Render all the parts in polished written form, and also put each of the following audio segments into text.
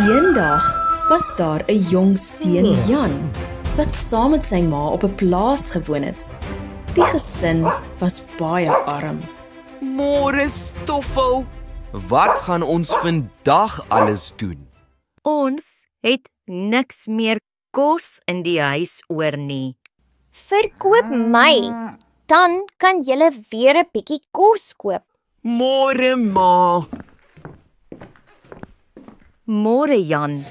Eendag was daar 'n jong seun Jan, wat saam met sy ma op 'n plaas gewoon het. Die gesin was baie arm. Môre Stoffel, wat gaan ons vandag alles doen? Ons het niks meer kos in die huis oor nie. Verkoop my, dan kan julle weer 'n bietjie kos koop. Môre ma. Môre Jan,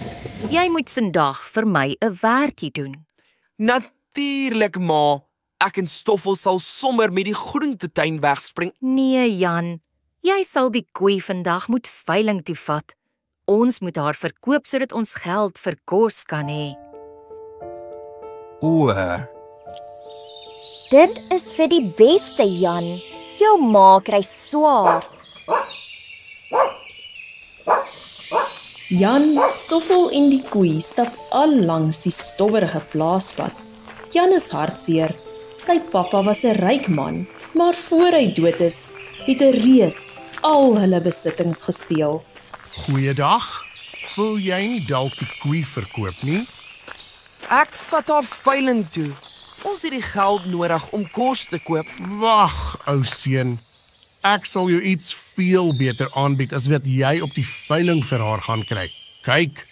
jy moet vandag vir my 'n werkie doen. Natuurlik ma. Ek en Stoffel sal sommer met die groentetuin wegspring. Nee Jan, jy sal die koei vandag moet veiling toe vat. Ons moet haar verkoop sodat ons geld vir kos kan hê. O, Dit is vir die beste, Jan. Jou ma kry swaar. Jan, Stoffel en die koei stap al langs die stowwerige plaaspad. Jan is hartseer. Sy pappa was 'n ryk man, maar voor hy dood is, het 'n reus al hulle besittings gesteel. Goeiedag. Wil jy nie dalk die koei verkoop nie? ek vat haar veiling toe. Ons het die geld nodig om kos te koop. Wag, ou seun. Ek sal jou iets veel beter aanbied as wat jy op die veiling vir haar gaan kry. Kyk,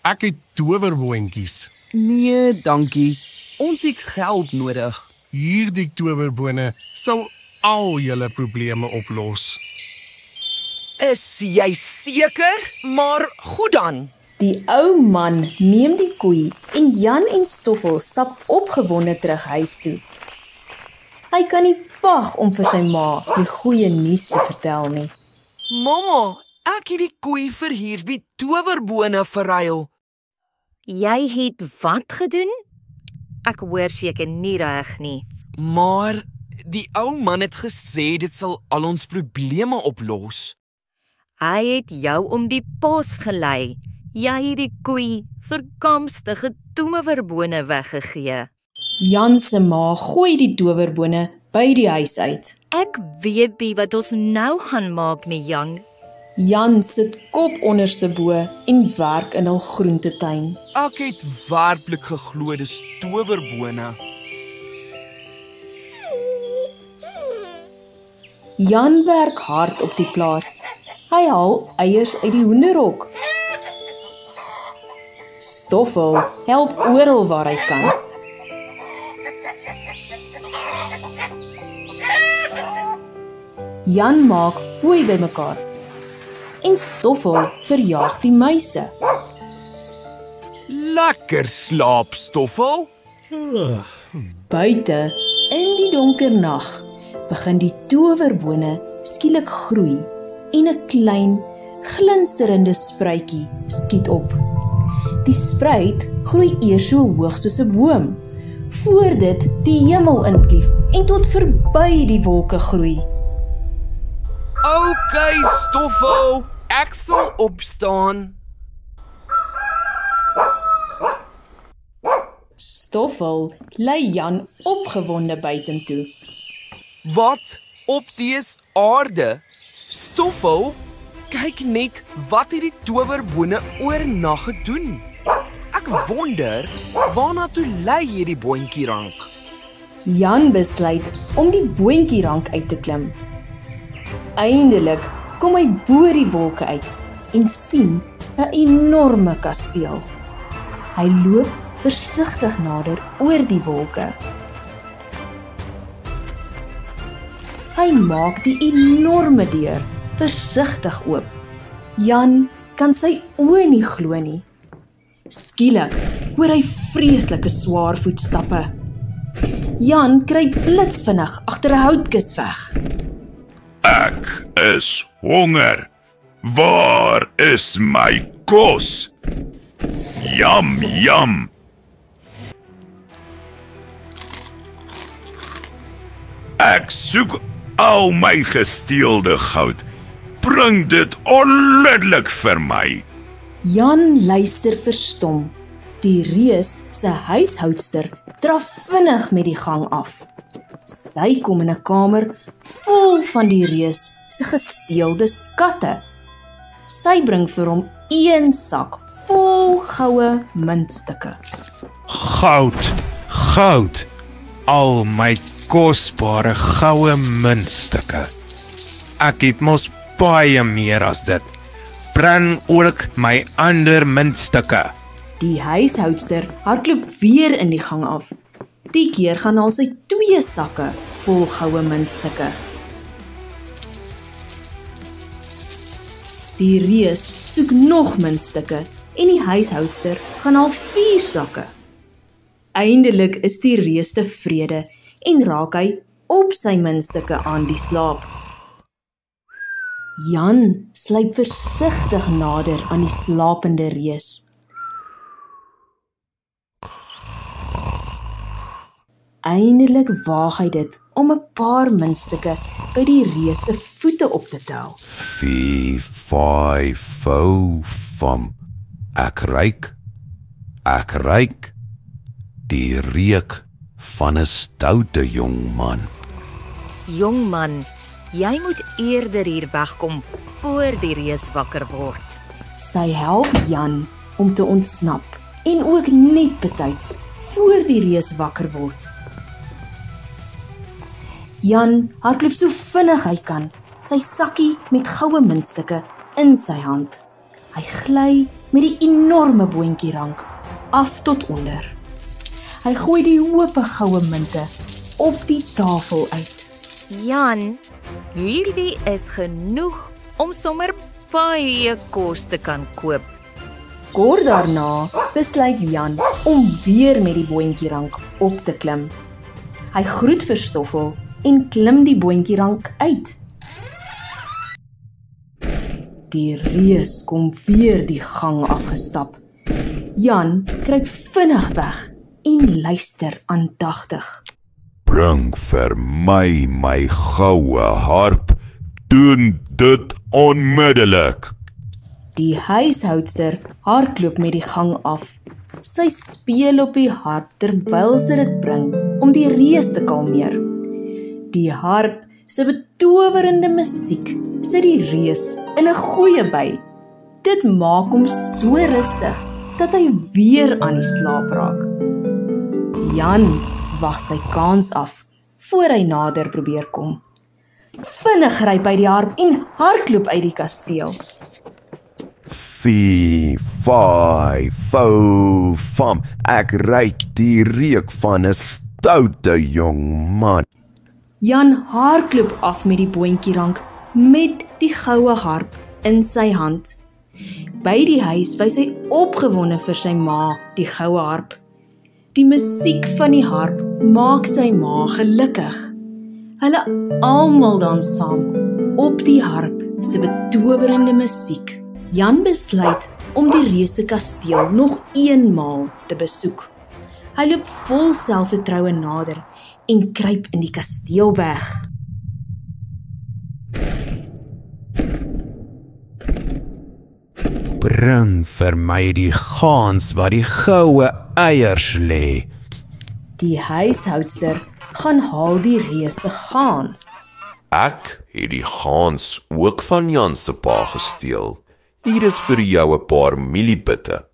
ek het towerboontjies. Nee, dankie. Ons het geld nodig. Hierdie towerbone sal al julle probleme oplos. Is jy seker? Maar goed dan. Die ou man neem die koei en Jan en Stoffel stap opgewonde terug huis toe. Hy kan nie wag om vir sy ma die goeie nuus te vertel nie. Mamma, ek het die koei vir hierdie towerbone verruil. Jy het wat gedoen? Ek hoor seker nie reg nie. Maar die ou man het gesê dit sal al ons probleme oplos. Hy het jou om die pos gelei. Jy het die koei surkamstige towerbone weggegee. Jan se ma gooi die towerbone by die huis uit. Ek weet nie wat ons nou gaan maak nie, Jan. Jan sit kop onderste bo en werk in hul groentetuin. Ek het werklik geglo dis towerbone. Jan werk hard op die plaas. Hy haal eiers uit die hoenderhok. Stoffel help oral waar hy kan. Jan maak hooi bymekaar en Stoffel verjaag die muise. Lekker slaap, Stoffel. Buite, in die donker nag, begin die towerbone skielik groei en 'n klein, glinsterende spruitjie skiet op. Die spruit groei eers so hoog soos 'n boom, voor dit die hemel inklief en tot verby die wolke groei. Okay, Stoffel, ek sal opstaan. Stoffel lei Jan opgewonde buitentoe. Wat op dese aarde? Stoffel, kyk net wat het die towerbone oornag gedoen. Ek wonder, waarna toe lei hierdie boontjierank? Jan besluit om die boontjierank uit te klim. Eindelik kom hy bo die wolke uit en sien 'n enorme kasteel. Hy loop versigtig nader oor die wolke. Hy maak die enorme deur versigtig oop. Jan kan sy oë nie glo nie. Skielik hoor hy vreeslike swaar voetstappe. Jan kry blitsvinnig agter 'n houtkis weg. Ek is honger. Waar is my kos? Yum, yum. Ek soek al my gesteelde goud. Bring dit onmiddellik vir my. Jan luister verstom. Die reus se huishoudster draf vinnig met die gang af. Sy kom in 'n kamer vol van die reus se gesteelde skatte. Sy bring vir hom 1 sak vol goue muntstukke. Goud, al my kosbare goue muntstukke. Ek het mos baie meer as dit. Bring ook my ander muntstukke. Die huishoudster hardloop weer in die gang af. Die keer gaan haal sy 2 sakke vol goue muntstukke. Die reus soek nog muntstukke en die huishoudster gaan haal 4 sakke. Eindelik is die reus tevrede en raak hy op sy muntstukke aan die slaap. Jan sluip versigtig nader aan die slapende reus. Eindelik waag hy dit om 'n paar muntstukke by die reus se voete op te tel. 4, 5, 5. Ek ruik die reuk van 'n stoute jong man. Jong man, jy moet eerder hier wegkom voor die reus wakker word. Sy help Jan om te ontsnap en ook net betyds voor die reus wakker word. Jan hardloop so vinnig hy kan, sy sakkie met goue muntstukke in sy hand. Hy gly met die enorme boontjierank af tot onder. Hy gooi die hoope goue munte op die tafel uit. Jan, hierdie is genoeg om sommer baie kos te kan koop. Kort daarna besluit Jan om weer met die boontjierank op te klim. Hy groet vir Stoffel en klim die boontjierank uit. Die reus kom weer die gang afgestap. Jan kruip vinnig weg en luister aandagtig. Bring vir my goue harp. Doen dit onmiddellik. Die huishoudster hardloop met die gang af. Sy speel op die harp terwyl sy dit bring om die reus te kalmeer. Die harp se betowerende musiek sit die reus in 'n goeie by. Dit maak hom so rustig dat hy weer aan die slaap raak. Jan wag sy kans af voor hy nader probeer kom. Vinnig gryp hy die harp en hardloop uit die kasteel. 4, 5, 5. Ek ruik die reuk van 'n stoute jong man. Jan hardloop af met die boontjierank met die goue harp in sy hand. By die huis wys hy opgewonde vir sy ma die goue harp. Die musiek van die harp maak sy ma gelukkig. Hulle almal dans saam op die harp se betowerende musiek. Jan besluit om die reus se kasteel nog eenmaal te besoek. Hy loop vol selfvertroue nader en kruip in die kasteel weg. Bring vir my die gans wat die goue eiers lê. Die huishoudster gaan haal die reus se gans. Ek het die gans ook van Jan se pa gesteel. Hier is vir jou 'n paar mieliebitte.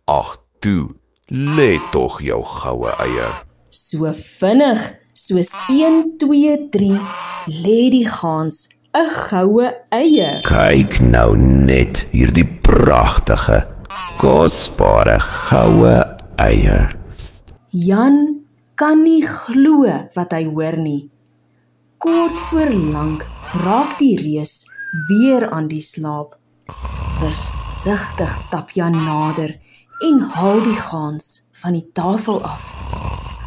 Ag toe, lê tog jou goue eier. So vinnig soos 1, 2, 3 lê die gans 'n goue eier. Kyk nou net hierdie pragtige, kosbare goue eier. Jan kan nie glo wat hy hoor nie. Kort voor lank raak die reus weer aan die slaap. Versigtig stap Jan nader en haal die gans van die tafel af.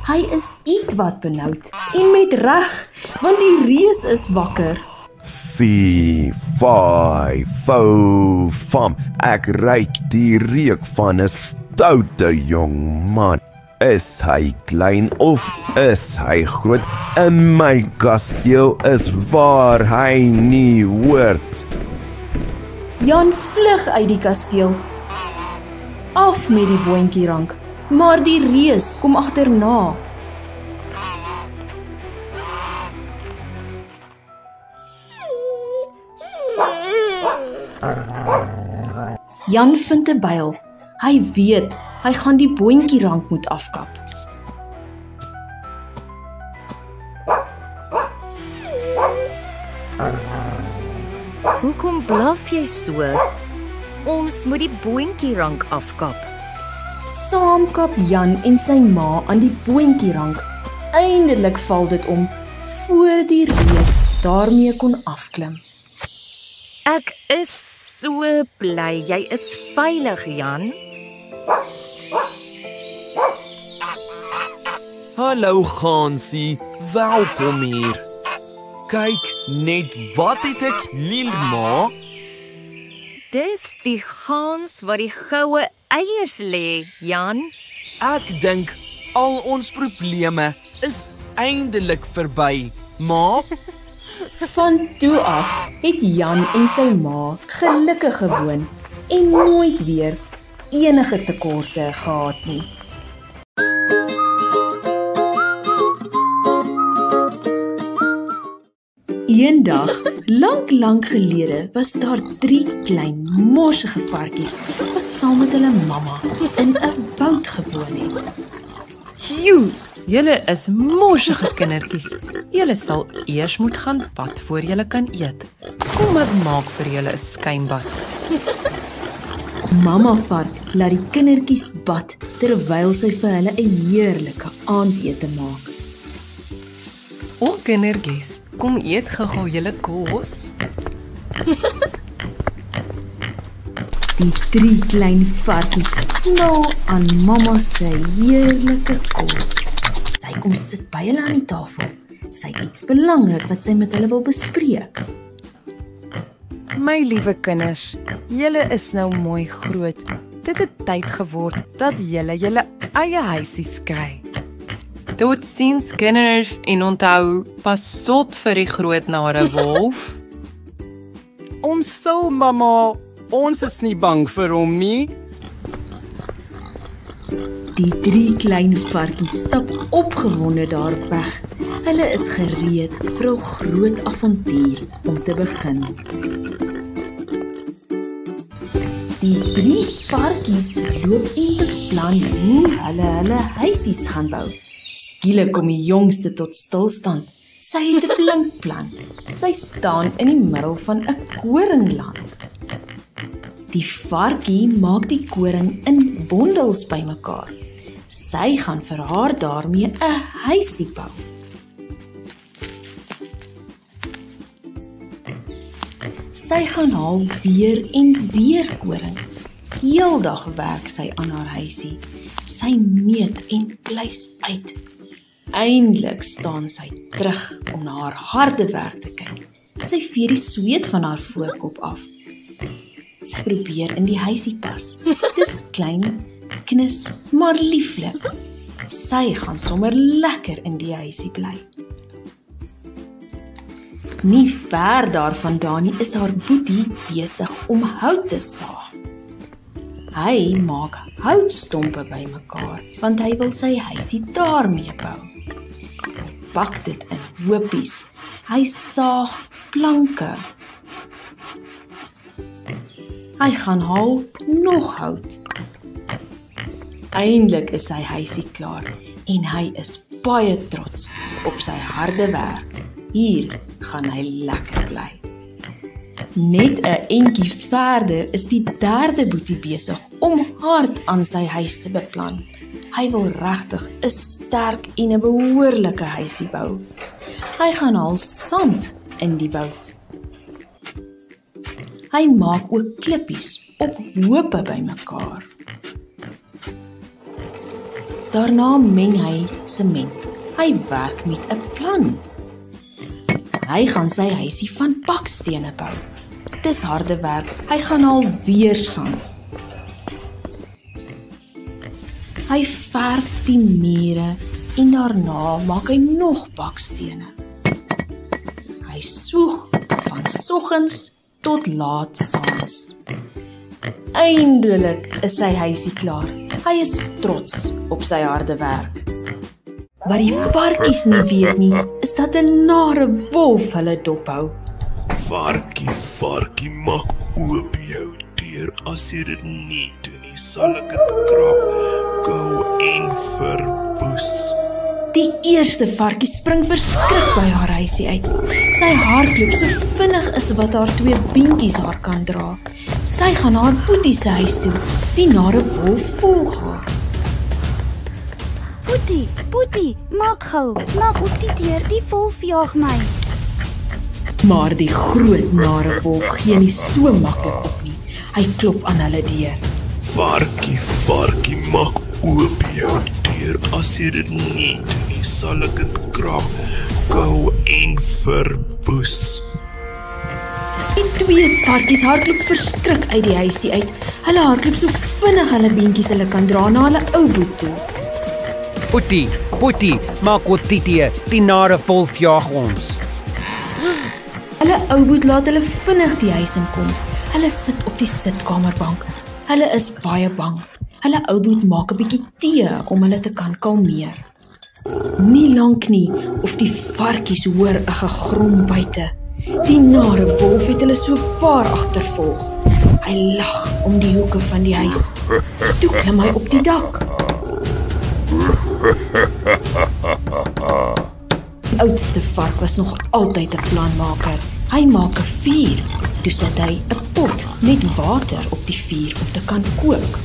Hy is ietwat benoud en met reg, want die reus is wakker. 4, 5, 5. Ek ruik die reuk van 'n stoute jong man. Is hy klein of is hy groot? In my kasteel is waar hy nie hoort. Jan vlug uit die kasteel, af met die boontjierank, maar die reus kom agterna. Jan vind 'n byl. Hy weet, hy gaan die boontjierank moet afkap. Hoekom blaf jy so? Ons moet die boontjierank afkap. Saam kap Jan en sy ma aan die boontjierank. Eindelik val dit om, voor die reus daarmee kon afklim. Ek is so bly jy is veilig, Jan. Hallo Gansie, welkom hier. Kyk net, wat het ek hier, ma? Dis die gans wat die goue eiers lê, Jan. Ek dink al ons probleme is eindelik verby, ma. Van toe af het Jan en sy ma gelukkig gewoon en nooit weer enige tekorte gehad nie. Eendag, lank gelede, was daar 3 klein, morsige varkies wat saam met hulle mamma in 'n woud gewoon het. Joe, julle is morsige kindertjies. Julle sal eers moet gaan bad voor julle kan eet. Kom ek maak vir julle 'n skuimbad. Mamma vark laat die kindertjies bad terwyl sy vir hulle 'n heerlike aandete maak. O kindertjies, kom eet gou julle kos. Die 3 klein varkies smil aan mamma se heerlike kos. Sy kom sit by hulle aan die tafel. Sy het iets belangrik wat sy met hulle wil bespreek. My liewe kinders, julle is nou mooi groot. Dit het tyd geword dat julle eie huisies kry. Totsiens kinders en onthou, pas op vir die groot nare wolf. Ons sal, mamma. Ons is nie bang vir hom nie. Die 3 klein varkies stap opgewonde daar weg. Hulle is gereed vir 'n groot avontuur om te begin. Die 3 varkies loop en beplan hoe hulle huisies gaan bou. Skielik kom die jongste tot stilstand. Sy het 'n blink plan. Sy staan in die middel van 'n koringland. Die varkie maak die koring in bondels bymekaar. Sy gaan vir haar daarmee 'n huisie bou. Sy gaan haal weer en weer koring. Heeldag werk sy aan haar huisie. Sy meet en pleis uit. Eindelik staan sy terug om na haar harde werk te kyk. Sy vee die sweet van haar voorkop af. Sy probeer in die huisie pas. Dis klein, knus, maar lieflik. Sy gaan sommer lekker in die huisie bly. Nie ver daarvandaan nie is haar boetie besig om hout te saag. Hy maak houtstompe bymekaar, want hy wil sy huisie daarmee bou. Hy bak dit in hoopies. Hy saag planke. Hy gaan haal nog hout. Eindelik is sy huisie klaar en hy is baie trots op sy harde werk. Hier gaan hy lekker bly. Net 'n entjie verder is die 3de boetie besig om hard aan sy huis te beplan. Hy wil regtig 'n sterk en 'n behoorlike huisie bou. Hy gaan haal sand in die woud. Hy maak ook klippies op hoope bymekaar. Daarna meng hy sement. Hy werk met 'n plan. Hy gaan sy huisie van bakstene bou. Dis harde werk. Hy gaan haal weer sand. Hy verf die mure en daarna maak hy nog bakstene. Hy soeg van soggens tot laat saans. Eindelik is sy huisie klaar. Hy is trots op sy harde werk. Wat die varkies nie weet nie, is dat 'n nare wolf hulle dophou. Varkie, maak oop jou deur. As jy dit nie doen nie, sal ek dit krap, gou en verwoes. Die eerste varkie spring verskrik by haar huisie uit. Sy hardloop so vinnig as wat haar 2 beentjies haar kan dra. Sy gaan haar Boetie se huis toe. Die nare wolf volg haar. Boetie, maak gou. Maak op die deur, die wolf jaag my. Maar die groot nare wolf gee nie so maklik op nie. Hy klop aan hulle deur. Varkie, maak oop jou deur. As jy dit nie doen nie, sal ek dit krap, gou en verwoes. Die 2 varkies hardloop verskrik uit die huisie uit. Hulle hardloop so vinnig hulle beentjies hulle kan dra na hulle ou boet toe. Boetie, maak op die deur, die nare wolf jaag ons. Hulle ou boet laat hulle vinnig die huis in kom. Hulle sit op die sitkamerbank. Hulle is baie bang. Hulle ou boet maak 'n bietjie tee om hulle te kan kalmeer. Nie lank nie of die varkies hoor 'n gegrom buite. Die nare wolf het hulle so ver agtervolg. Hy lag om die hoeke van die huis. Toe klim hy op die dak. Die oudste vark was nog altyd 'n planmaker. Hy maak 'n vuur. Toe sit hy 'n pot met water op die vuur om te kan kook.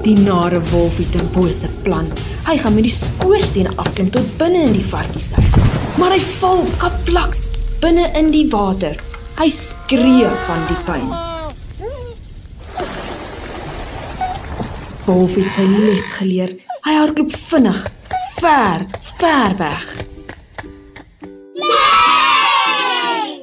Die nare wolf het 'n bose plan. Hy gaan met die skoorsteen afklim tot binne in die varkieshuis. Maar hy val kaplaks binne in die water. Hy skree van die pyn. Wolf het sy les geleer. Hy hardloop vinnig, ver weg.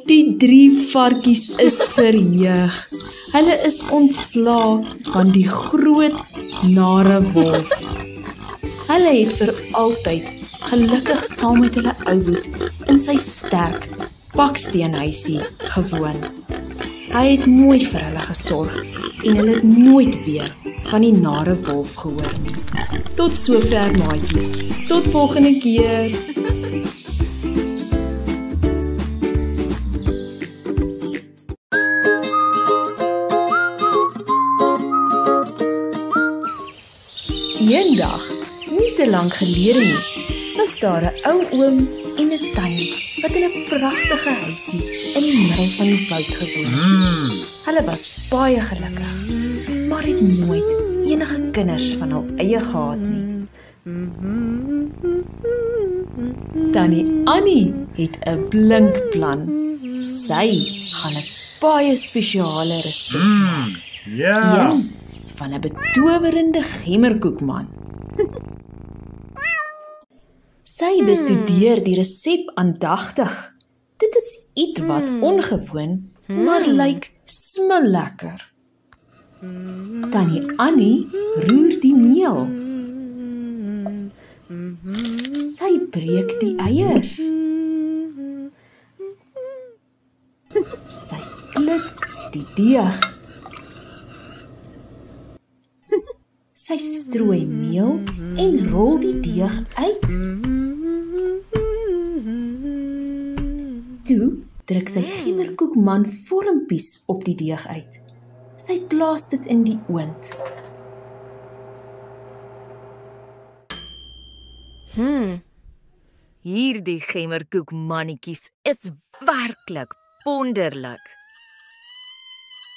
Die 3 varkies is verheug. Hulle is ontslae van die groot nare wolf. Hulle het vir altyd gelukkig saam met hulle ou boet in sy sterk baksteenhuisie gewoon. Hy het mooi vir hulle gesorg en hulle het nooit weer van die nare wolf gehoor nie. Tot sover maatjies. Tot volgende keer. Eendag, nie te lank gelede nie, was daar 'n ou oom en 'n tannie wat in 'n pragtige huisie in die middel van die woud gewoon het. Hulle was baie gelukkig, maar het nooit enige kinders van hul eie gehad nie. Tannie Annie het 'n blink plan. Sy gaan 'n baie spesiale resep maak. Een van 'n betowerende gemmerkoekman. Sy bestudeer die resep aandagtig. Dit is iets wat ongewoon, maar lyk smullekker. Tannie Annie roer die meel. Sy breek die eiers. Sy klits die deeg. Sy strooi meel en rol die deeg uit. Toe druk sy gemmerkoekman vormpies op die deeg uit. Sy plaas dit in die oond. Hierdie gemmerkoekmannetjies is werklik wonderlik.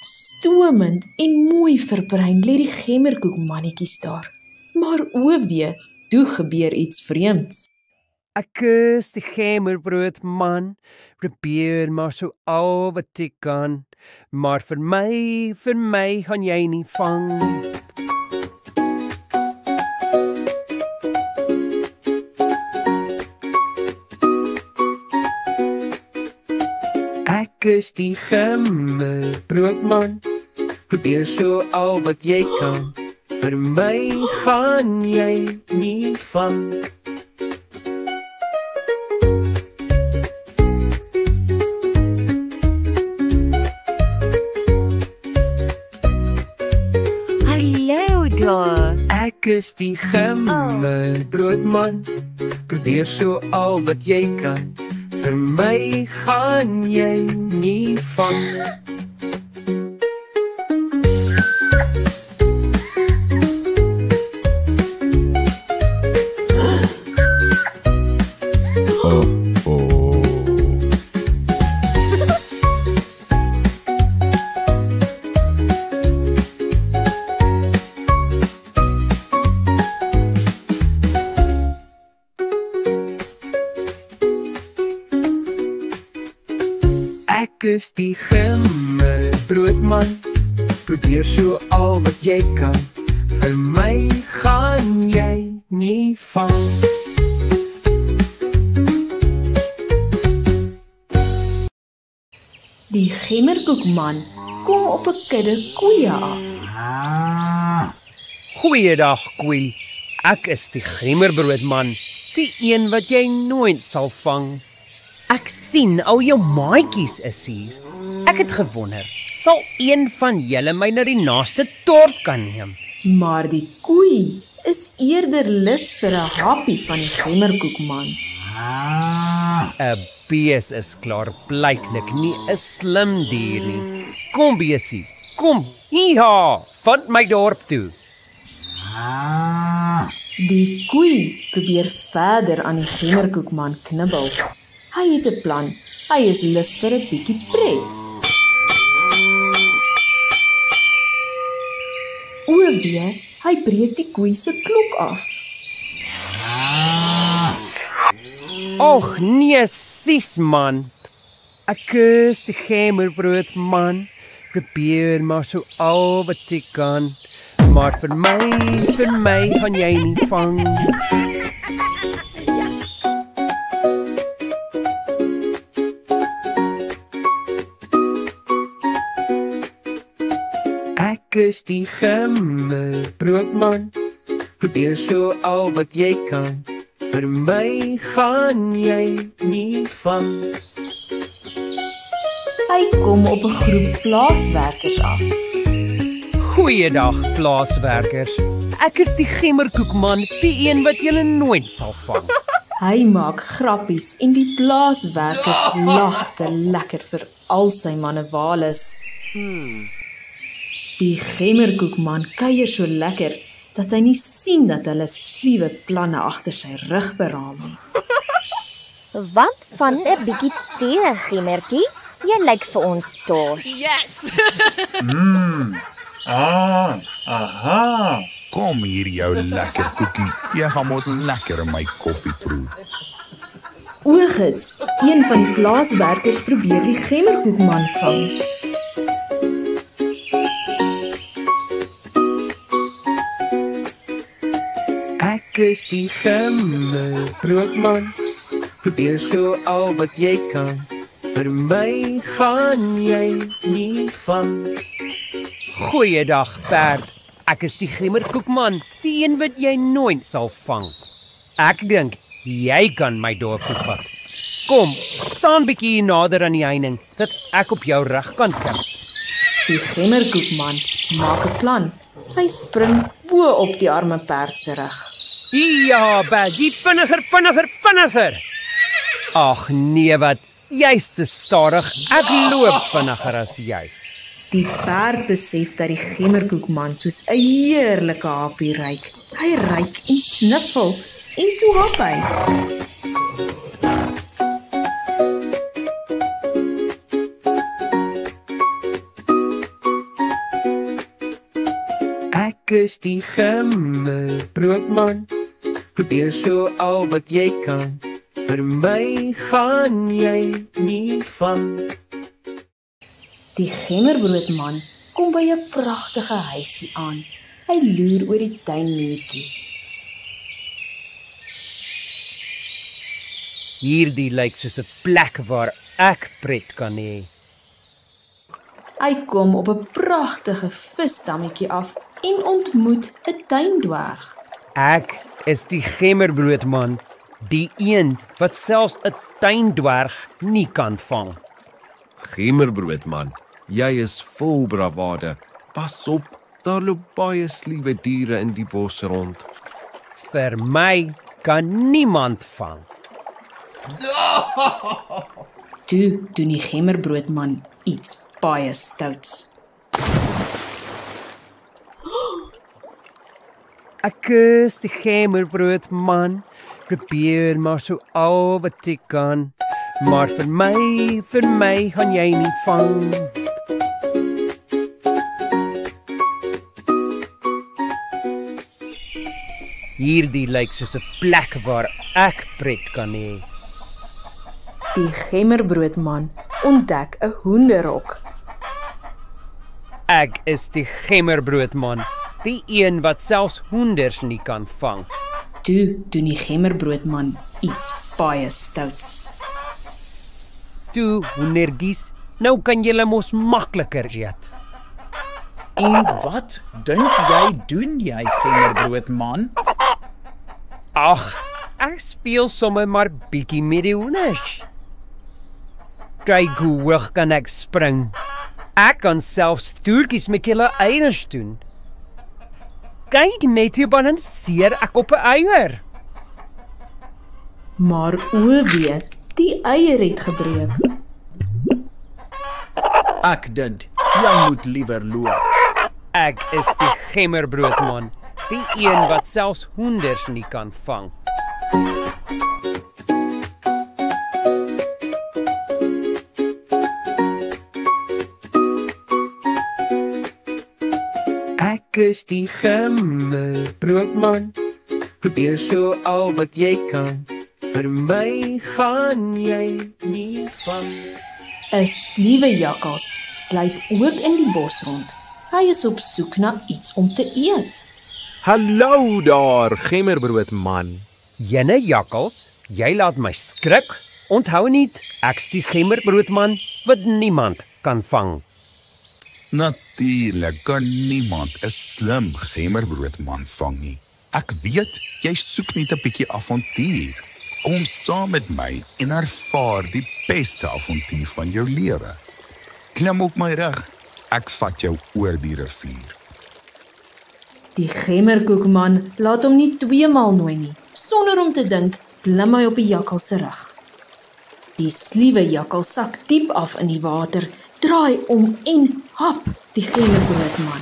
Stomend en mooi verbrein lê die gemmerkoekmannetjies daar. Maar o wee, toe gebeur iets vreemds. Ek is die gemmerbroodman, probeer maar so al wat ek kan, maar vir my gaan jy nie vang. Ek is die gemmerbroodman, probeer so al wat jy kan, vir my gaan jy nie vang. Ek is die gemmerbroodman, probeer so al wat jy kan, vir my gaan jy nie vang. Ek is die gemmerbroodman. Probeer so al wat jy kan. Vir my gaan jy nie vang. Die gemmerkoekman kom op 'n kudde koeie af. Goeiedag, koei. Ek is die gemmerbroodman, die een wat jy nooit sal vang. Ek sien al jou maatjies is hier. Ek het gewonder, sal een van julle my na die naaste dorp kan neem? Maar die koei is eerder lus vir 'n happie van die gemmerkoekman. 'n Bees is klaarblyklik nie 'n slim dier nie. Kom beesie, kom. Hier, vat my dorp toe. Die koei probeer verder aan die gemmerkoekman knibbel. Hy het 'n plan. Hy is lus vir 'n bietjie pret. O wee, hy breek die koei se klok af. Och nee, sis man. Ek is die gemmerbroodman. Probeer maar so al wat ek kan. Maar vir my gaan jy nie vang. Ek is die gemmerbroodman. Probeer so al wat jy kan. Vir my gaan jy nie vang. Hy kom op 'n groep plaaswerkers af. Goeiedag, plaaswerkers. Ek is die gemmerkoekman, die een wat julle nooit sal vang. Hy maak grappies en die plaaswerkers lag te lekker vir al sy manewales. Die gemmerkoekman kuier so lekker dat hy nie sien dat hulle sluwe planne agter sy rug beraam nie. Wat van 'n bietjie tee, gemmertjie? Jy lyk vir ons dors. Yes. Aha. Kom hier jou lekker koekie. Jy gaan mos lekker in my koffie proe. Oogits, een van die plaaswerkers probeer die gemmerkoekman vang. Ek is die gemmerbroodman. Probeer so al wat jy kan. Vir my gaan jy nie vang. Goeiedag, perd. Ek is die gemmerkoekman, die een wat jy nooit sal vang. Ek dink jy kan my dorp toe vat. Kom, staan bietjie hier nader aan die heining, dat ek op jou rug kan kyk. Die gemmerkoekman maak 'n plan. Hy spring bo op die arme perd se rug. Ja, die vinniger. Ag nee, wat? Jy's te stadig. Ek loop vinniger as jy. Die perd besef dat die gemmerkoekman soos 'n heerlike happie ruik. Hy ruik en sniffel en toe hap hy. Ek is die gemmerbroodman. Probeer so al wat jy kan. Vir my gaan jy nie vang. Die gemmerbroodman kom by 'n pragtige huisie aan. Hy loer oor die tuinmuurtjie. Hierdie lyk soos 'n plek waar ek pret kan hê. Hy kom op 'n pragtige visdammetjie af en ontmoet 'n tuindwerg. Ek is die gemmerbroodman, die een wat selfs 'n tuindwerg nie kan vang. Gemmerbroodman, jy is vol bravade. Pas op, daar loop baie sluwe diere in die bos rond. Vir my kan niemand vang. Toe doen die gemmerbroodman iets baie stouts. Ek is die gemmerbroodman, probeer maar so al wat ek kan. Maar vir my gaan jy nie vang. Hierdie lyk soos 'n plek waar ek pret kan hê. Die gemmerbroodman ontdek 'n hoenderhok. Ek is die gemmerbroodman, die een wat selfs hoenders nie kan vang. Toe doen die gemmerbroodman iets baie stouts. Toe, hoendertjies, nou kan julle mos makliker eet. En wat dink jy doen jy, gemmerbroodman? Ag, ek speel sommer maar bietjie met die hoenders. Kyk hoe hoog kan ek spring. Ek kan selfs stoeltjies met julle eiers doen. Kyk net hoe balanseer ek op 'n eier. Maar o wee, die eier het gebreek. Ek dink jy moet liewer loop. Ek is die gemmerbroodman, die een wat selfs hoenders nie kan vang. Ek is die gemmerbroodman, probeer so al wat jy kan, vir my gaan jy nie vang. 'n Sliewe jakkals sluip ook in die bos rond. Hy is op soek na iets om te eet. Hallo daar, gemmerbroodman. Jene jakkals, jy laat my skrik. Onthou net, ek's die gemmerbroodman wat niemand kan vang. Natuurlik kan niemand 'n slim gemmerbroodman vang nie. Ek weet, jy soek net 'n bietjie avontuur. Kom saam met my en ervaar die beste avontuur van jou lewe. Klim op my rug, ek vat jou oor die rivier. Die gemmerkoekman laat hom nie 2 maal nooi nie. Sonder om te dink, klim hy op die jakkals se rug. Die sliewe jakkals sak diep af in die water, draai om en hap die gemmerbroodman.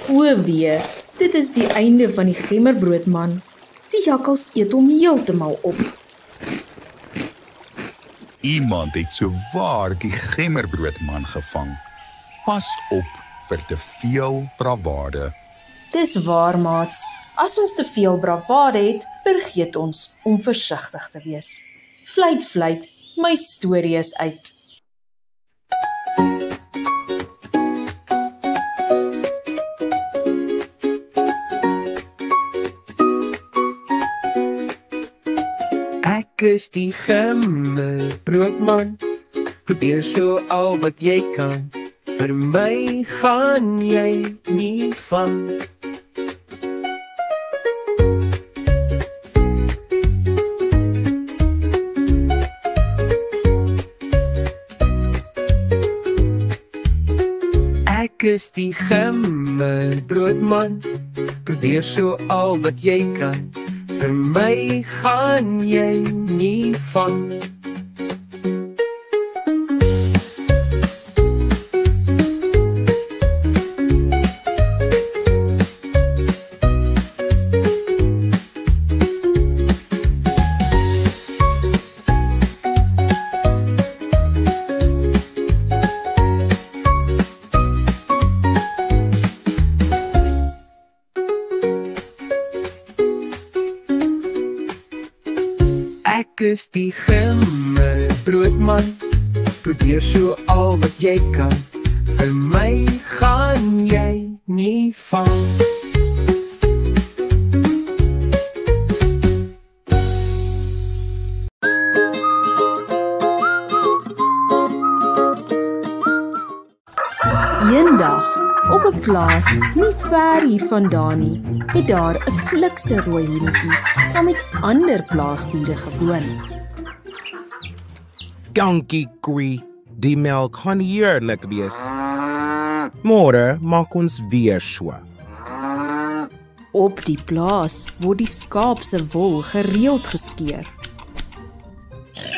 O wee, dit is die einde van die gemmerbroodman. Die jakkals eet hom heeltemal op. Iemand het sowaar die gemmerbroodman gevang. Pas op vir te veel bravade. Dis waar, maats. As ons te veel bravade het, vergeet ons om versigtig te wees. Fluit, fluit, my storie is uit. Ek is die gemmerbroodman, probeer so al wat jy kan, vir my gaan jy nie vang. Ek is die gemmerbroodman, probeer so al wat jy kan, vir my gaan jy nie vang. Ek is die gemmerbroodman, probeer so al wat jy kan, vir my gaan jy nie vang. Eendag, op 'n plaas nie ver hiervandaan nie, het daar 'n flikse rooi hennetjie saam met ander plaasdiere gewoon. Dankie, koei. Die melk gaan heerlik wees. Môre maak ons weer so. Op die plaas word die skaap se wol gereeld geskeur.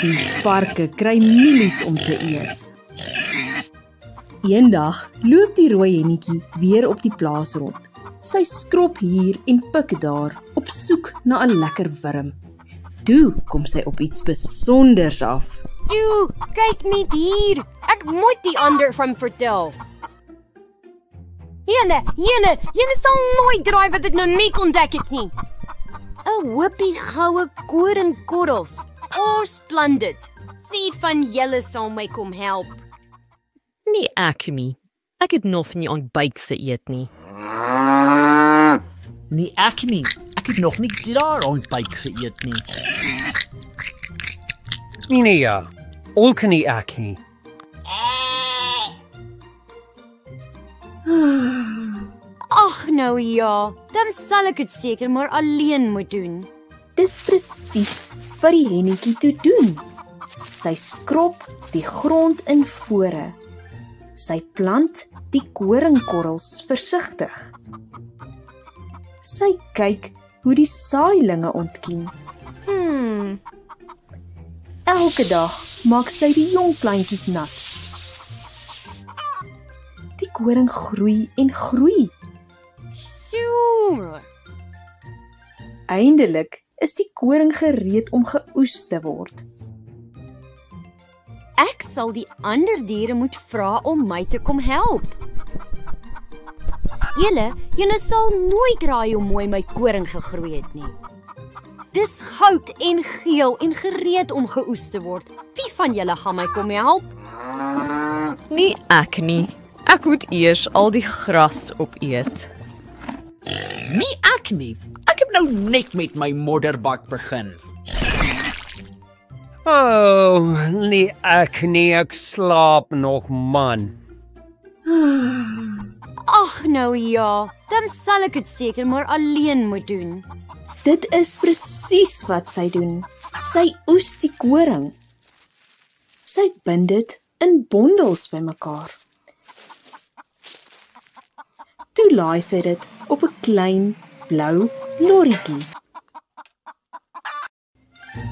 Die varke kry mielies om te eet. Eendag loop die rooi hennetjie weer op die plaas rond. Sy skrop hier en pik daar, op soek na 'n lekker wurm. Toe kom sy op iets besonders af. Joe, kyk net hier. Ek moet die ander van vertel. Jene sal nooit draai wat ek nou net ontdek het nie. 'n hoopie goue koringkorrels. Oh, splendid. Wie van julle sal my kom help? Nee, ek nie. Ek het nog nie ontbyt geëet nie. Nee, ek nie. Ek het nog nie daar ontbyt geëet nie. Nee, ja. Ook nie ek nie. Ag nou ja, dan sal ek dit seker maar alleen moet doen. Dis presies wat die hennetjie toe doen. Sy skrob die grond in vore. Sy plant die koringkorrels versigtig. Sy kyk hoe die saailinge ontkiem. Elke dag maak sy die jong plantjies nat. Die koring groei en groei. Sjoe. Eindelik is die koring gereed om geoes te word. Ek sal die ander diere moet vra om my te kom help. Julle sal nooit raai hoe mooi my koring gegroei het nie. Dis goud en geel en gereed om geoes te word. Wie van julle gaan my kom help? Nee, ek nie. Ek moet eers al die gras opeet. Nee, ek nie. Ek heb nou net met my modderbak begin. Oh, nee, ek slaap nog, man. Ag nou ja, dan sal ek dit seker maar alleen moet doen. Dit is presies wat sy doen. Sy oes die koring. Sy bind dit in bondels bymekaar. Toe laai sy dit op 'n klein blou lorrietjie.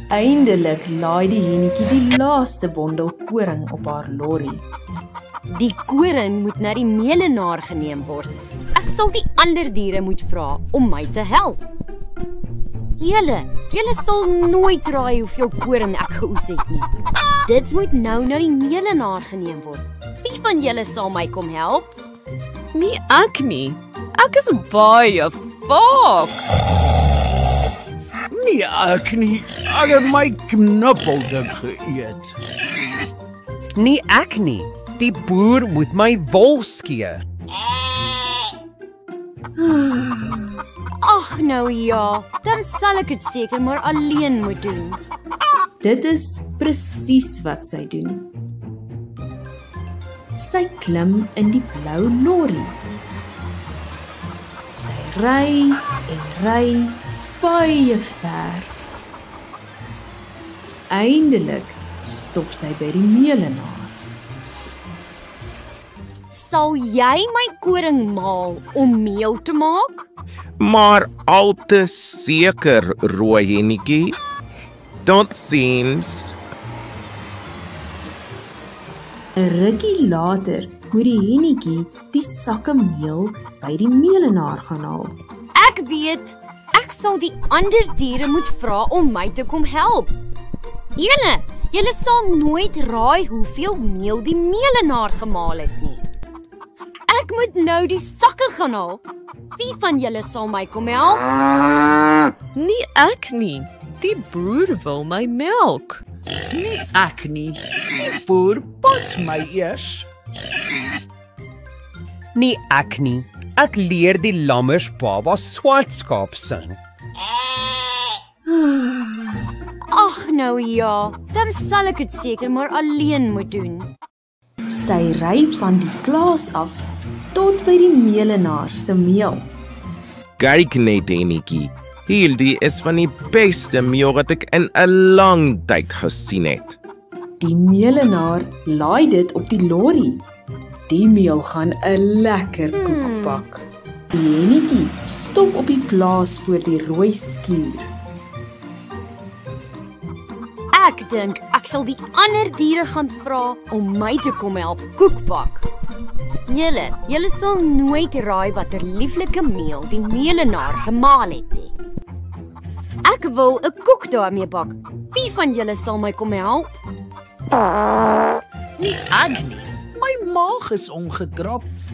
Eindelik laai die hennetjie die laaste bondel koring op haar lorry. Die koring moet na die melenaar geneem word. Ek sal die ander diere moet vra om my te help. Julle sal nooit raai hoeveel koring ek geoes het nie. Dit moet nou na die melenaar geneem word. Wie van julle sal my kom help? Nee, ek nie. Ek is baie vaak. Nee, ek nie. Ek het my knuppelding geëet. Nee, ek nie. Die boer moet my wol skeer. Ag nou ja, dan sal ek dit seker maar alleen moet doen. Dit is presies wat sy doen. Sy klim in die blou lorry. Sy ry en ry baie ver. Eindelik stop sy by die melenaar. Sal jy my koring maal om meel te maak? Maar al te seker, rooi hennetjie. Don't seems. 'n rukkie later moet die hennetjie die sakke meel by die melenaar gaan haal. Ek weet, ek sal die ander diere moet vra om my te kom help. Julle sal nooit raai hoeveel meel die melenaar gemaal het nie. Ek moet nou die sakke gaan haal. Wie van julle sal my kom help? Nee, ek nie. Die boer wil my melk. Nee, ek nie. Die boer pot my eers. Nee, ek nie. Ek leer die lammers baba swartskaap sing. Ag nou ja, dan sal ek dit seker maar alleen moet doen. Sy ry van die plaas af tot by die melenaar se meel. Kyk net, hennetjie. Hierdie is van die beste meel wat ek in 'n lang tyd gesien het. Die melenaar laai dit op die lorry. Die meel gaan 'n lekker koek bak. Die hennetjie stop op die plaas voor die rooi skuur. Ek dink ek sal die ander diere gaan vra om my te kom help koek bak. Julle sal nooit raai watter lieflike meel die melenaar gemaal het nie. Ek wil 'n koek daarmee bak. Wie van julle sal my kom help? Nee, ek nie. My maag is ongedrapt.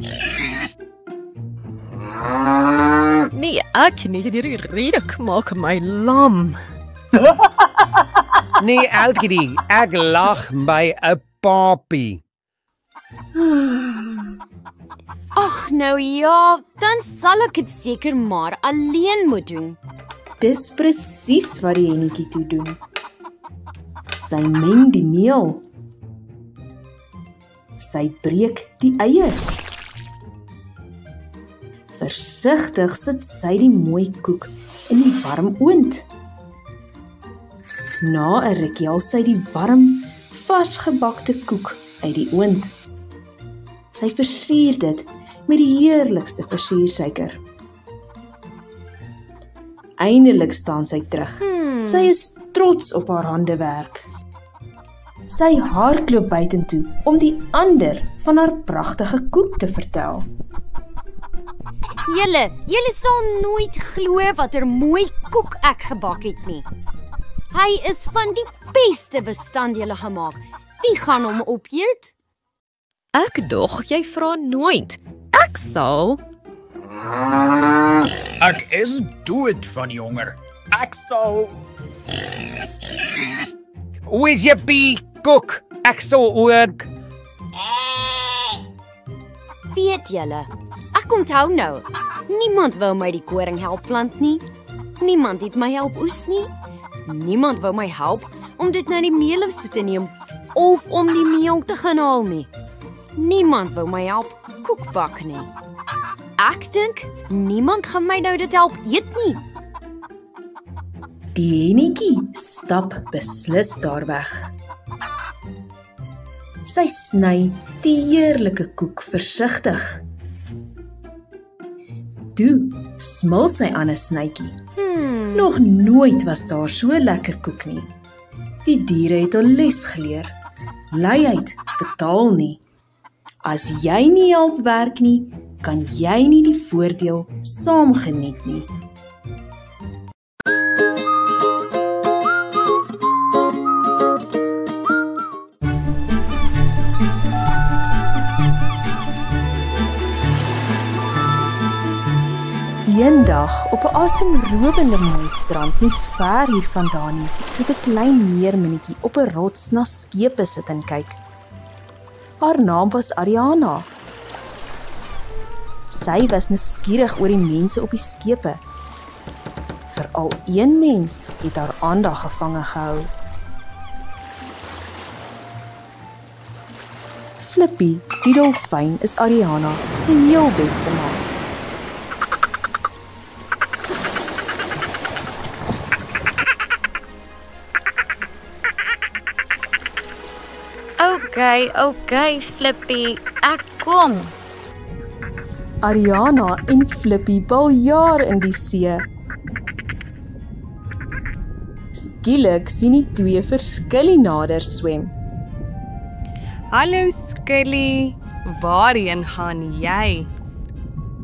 Nee, ek nie. Hierdie reuk maak my lam. Nee, Elkie, ek lag by 'n papie. Ag nou ja, dan sal ek dit seker maar alleen moet doen. Dis presies wat die hennetjie toe doen. Sy meng die meel. Sy breek die eiers. Versigtig sit sy die mooi koek in die warm oond. Na 'n rukkie haal sy die warm, varsgebakte koek uit die oond. Sy versier dit met die heerlikste versiersuiker. Eindelik staan sy terug. Sy is trots op haar handewerk. Sy hardloop buitentoe om die ander van haar pragtige koek te vertel. Julle sal nooit glo watter mooi koek ek gebak het nie. Hy is van die beste bestanddele gemaak. Wie gaan hom opeet? Ek dog jy vra nooit. Ek sal. Ek is dood van honger. Ek sal. Hoe is jy koek? Ek sal ook. Weet julle, ek onthou nou. Niemand wou my die koring help plant nie. Niemand het my help oes nie. Niemand wou my help om dit na die meelhuis toe te neem of om die meel te gaan haal nie. Niemand wou my help koek bak nie. Ek dink niemand gaan my nou dit help eet nie. Die hennetjie stap beslis daar weg. Sy sny die heerlike koek versigtig. Toe smil sy aan 'n snytjie. Nog nooit was daar so lekker koek nie. Die diere het 'n les geleer. Luiheid betaal nie. As jy nie help werk nie, kan jy nie die voordeel saam geniet nie. Eendag op 'n asemrowende mooi strand nie ver hiervandaan nie, het 'n klein meerminnetjie op 'n rots na skepe sit en kyk. Haar naam was Ariana. Sy was nuuskierig oor die mense op die skepe. Veral een mens het haar aandag gevange gehou. Flippy, die dolfyn, is Ariana se heel beste maat. Okay, Flippy, ek kom. Ariana en Flippy baljaar in die see. Skielik sien die twee vir Skilly nader swem. Hallo Skilly, waarheen gaan jy?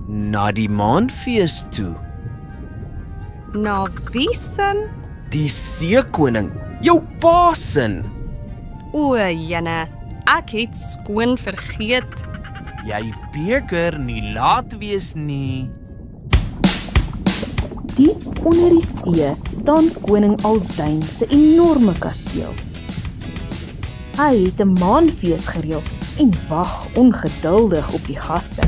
Na die maanfees toe. Na wie sin? Die seekoning, jou pa sin. O, jene, ek het skoon vergeet. Jy beker nie laat wees nie. Diep onder die see staan koning Aldyn se enorme kasteel. Hy het 'n maanfees gereël en wag ongeduldig op die gaste.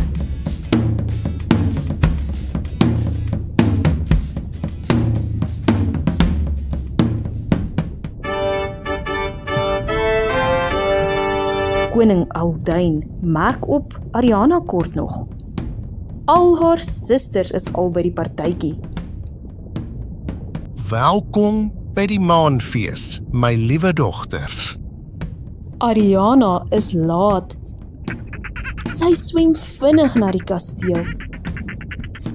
Koning Aldyn merk op Ariana kort nog. Al haar susters is al by die partytjie. Welkom by die maanfees, my liewe dogters. Ariana is laat. Sy swem vinnig na die kasteel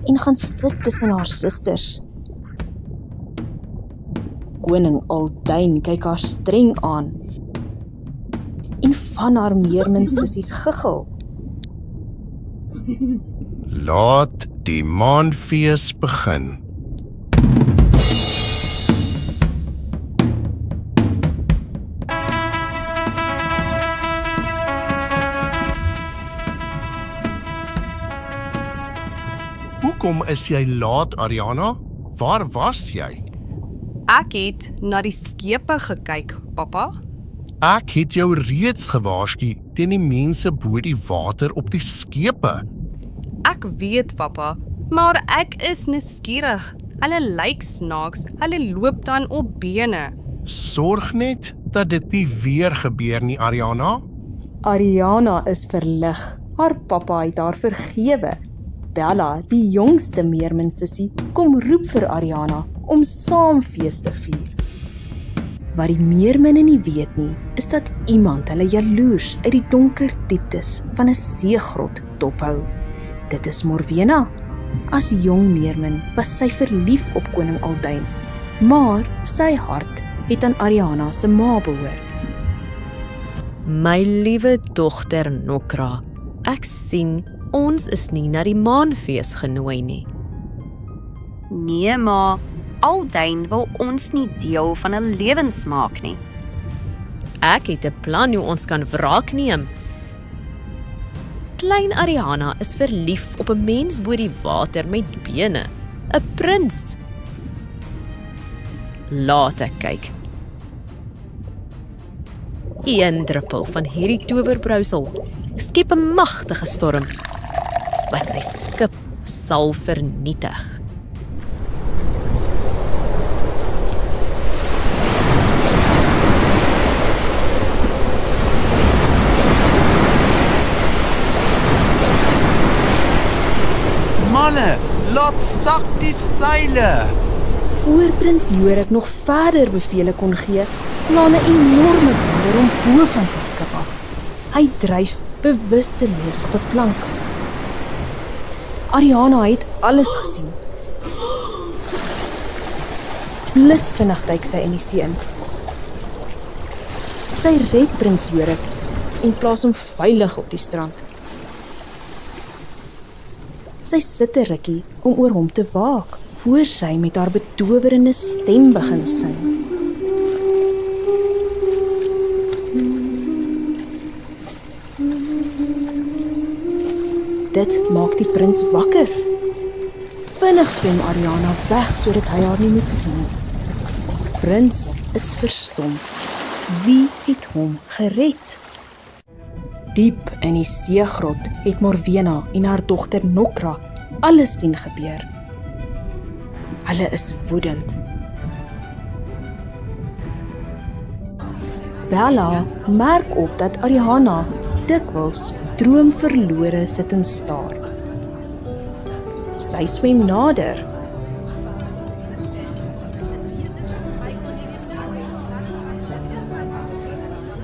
en gaan sit tussen haar susters. Koning Aldyn kyk haar streng aan en van haar meerminsissies giggel. Laat die maanfees begin. Hoekom is jy laat, Ariana? Waar was jy? Ek het na die skepe gekyk, pappa. Ek het jou reeds gewaarsku teen die mense bo die water op die skepe. Ek weet, pappa, maar ek is nuuskierig. Hulle lyk snaaks, hulle loop dan op bene. Sorg net dat dit nie weer gebeur nie, Ariana. Ariana is verlig. Haar pappa het haar vergewe. Bella, die jongste meermin sussie, kom roep vir Ariana om saam fees te vier. Wat die meerminne nie weet nie, is dat iemand hulle jaloers uit die donker dieptes van 'n seegrot dophou. Dit is Morwena. As jong meermin was sy verlief op koning Alduin, maar sy hart het aan Ariana se ma behoort. My liewe dogter Nokra, ek sien ons is nie na die maanfees genooi nie. Nee, ma, Alduin wil ons nie deel van 'n lewens maak nie. Ek het 'n plan hoe ons kan wraak neem. Klein Ariana is verlief op 'n mens bo die water met bene, 'n prins. Laat ek kyk. Een druppel van hierdie towerbrousel skep 'n magtige storm wat sy skip sal vernietig. Manne, laat sak die seile. Voor prins Jorik nog verder bevele kon gee, slaan 'n enorme wander om bo van sy skip af. Hy dryf bewusteloos op 'n plank. Ariana het alles gesien. Blitsvinnig duik sy in die see in. Sy red prins Jorik en plaas hom veilig op die strand. Sy sit 'n rukkie om oor hom te waak, voor sy met haar betowerende stem begin sing. Dit maak die prins wakker. Vinnig swem Ariana weg sodat hy haar nie moet sien nie. Prins is verstom. Wie het hom gered? Diep in die seegrot het Morwena en haar dogter Nokra alles sien gebeur. Hulle is woedend. Bella merk op dat Ariana dikwels droomverlore sit en staar. Sy swem nader.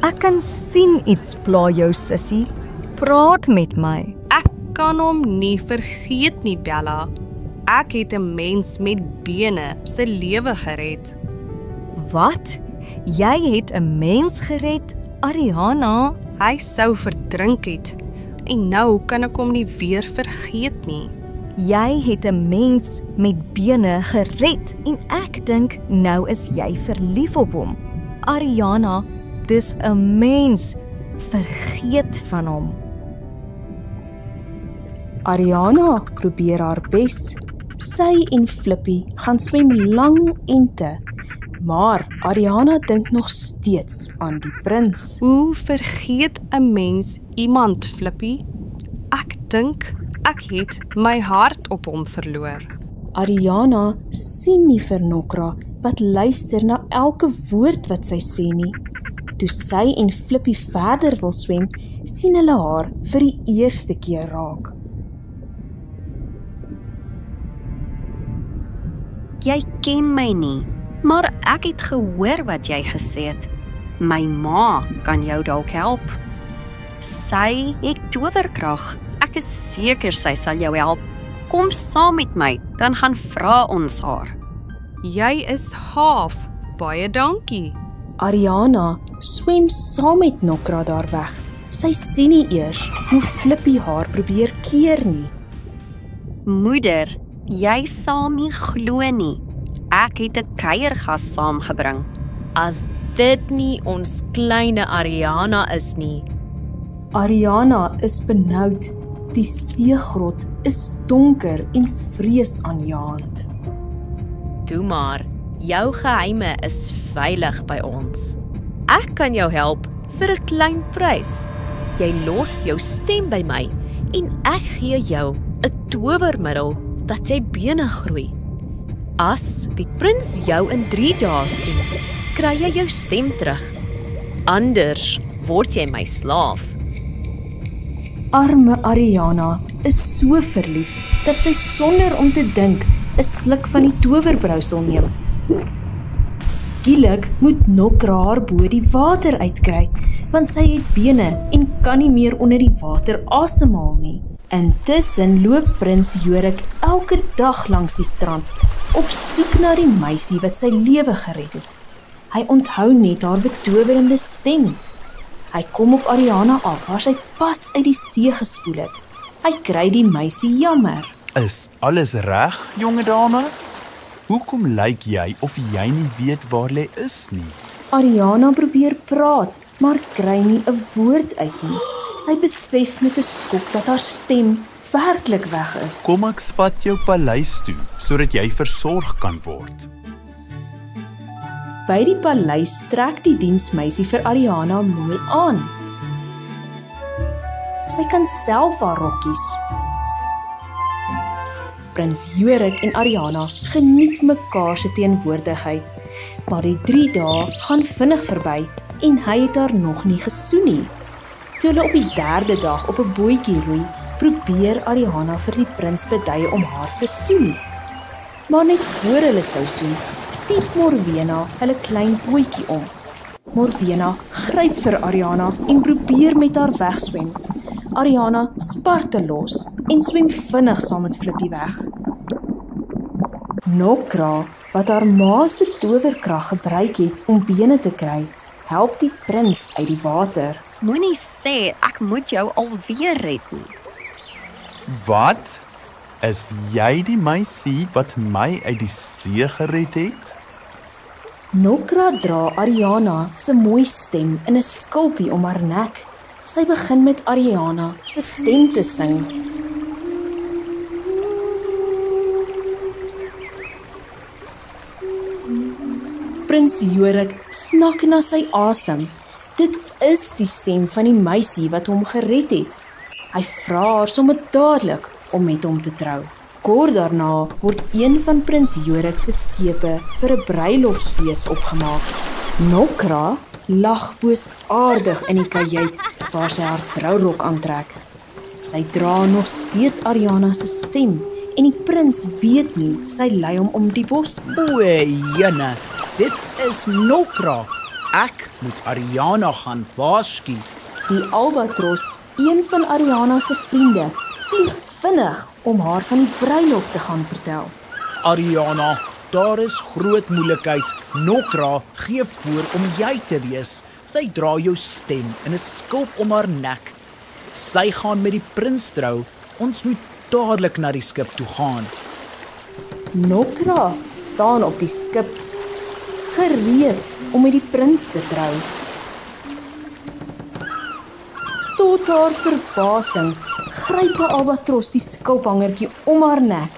Ek kan sien iets pla jou sussie. Praat met my. Ek kan hom nie vergeet nie, Bella. Ek het 'n mens met bene se lewe gered. Wat? Jy het 'n mens gered, Ariana? Hy sou verdrink het. En nou kan ek hom nie weer vergeet nie. Jy het 'n mens met bene gered en ek dink nou is jy verlief op hom. Ariana, dis 'n mens. Vergeet van hom. Ariana probeer haar bes. Sy en Flippy gaan swem lang ente. Maar Ariana dink nog steeds aan die prins. Hoe vergeet 'n mens iemand, Flippy? Ek dink ek het my hart op hom verloor. Ariana sien nie vir Nokra wat luister na elke woord wat sy sê nie. Toe sy en Flippy verder wil swem, sien hulle haar vir die eerste keer raak. Jy ken my nie, maar ek het gehoor wat jy gesê het. My ma kan jou dalk help. Sy het towerkrag. Ek is seker sy sal jou help. Kom saam met my, dan gaan vra ons haar. Jy is gaaf. Baie dankie. Ariana swem saam met Nokra daar weg. Sy sien nie eers hoe Flippy haar probeer keer nie. Moeder, jy sal nie glo nie. Ek het 'n kuiergas saamgebring. As dit nie ons kleine Ariana is nie. Ariana is benoud. Die seegrot is donker en vreesaanjaend. Toe maar, Jou geheime is veilig by ons. Ek kan jou help vir 'n klein prys. Jy los jou stem by my en ek gee jou 'n towermiddel dat jy bene groei. As die prins jou in 3 dae soen, kry jy jou stem terug. Anders word jy my slaaf. Arme Ariana is so verlief dat sy sonder om te dink 'n sluk van die towerbrousel neem. Skielik moet Nokra haar bo die water uitkry, want sy het bene en kan nie meer onder die water asemhaal nie. Intussen loop prins Jorik elke dag langs die strand, op soek na die meisie wat sy lewe gered het. Hy onthou net haar betowerende stem. Hy kom op Ariana af waar sy pas uit die see gespoel het. Hy kry die meisie jammer. Is alles reg, jonge dame? Hoekom lyk jy of jy nie weet waar jy is nie? Ariana probeer praat, maar kry nie 'n woord uit nie. Sy besef met 'n skok dat haar stem werklik weg is. Kom ek vat jou paleis toe, sodat jy versorg kan word. By die paleis trek die diensmeisie vir Ariana mooi aan. Sy kan self haar rokkies. Prins Jorik en Ariana geniet mekaar se teenwoordigheid, maar die 3 dae gaan vinnig verby en hy het haar nog nie gesoen nie. Toe hulle op die 3de dag op 'n bootjie roei, probeer Ariana vir die prins beduie om haar te soen. Maar net voor hulle sou soen, tiep Morwena hulle klein bootjie om. Morwena gryp vir Ariana en probeer met haar wegswem. Ariana sparte los en swem vinnig saam met Flippie weg. Nokra, wat haar ma se towerkrag gebruik het om bene te kry, help die prins uit die water. Moenie sê ek moet jou alweer red nie. Wat? Is jy die meisie wat my uit die see gered het? Nokra dra Ariana se mooi stem in 'n skulpie om haar nek. Sy begin met Ariana se stem te sing. Prins Jorik snak na sy asem. Dit is die stem van die meisie wat hom gered het. Hy vra haar sommer dadelik om met hom te trou. Kort daarna word een van prins Jorik se skepe vir 'n bruilofsfees opgemaak. Nokra lag boosaardig in die kajuit waar sy haar trourok aantrek. Sy dra nog steeds Ariana se stem en die prins weet nie sy lei hom om die bos. O, jene, dit is Nokra. Ek moet Ariana gaan waarsku. Die albatros, een van Ariana se vriende, vlieg vinnig om haar van die bruilof te gaan vertel. Ariana, daar is groot moeilikheid. Nokra gee voor om jy te wees. Sy dra jou stem in 'n skulp om haar nek. Sy gaan met die prins trou. Ons moet dadelik na die skip toe gaan. Nokra staan op die skip, gereed om met die prins te trou. Tot haar verbasing gryp 'n albatros die skulphangertjie om haar nek.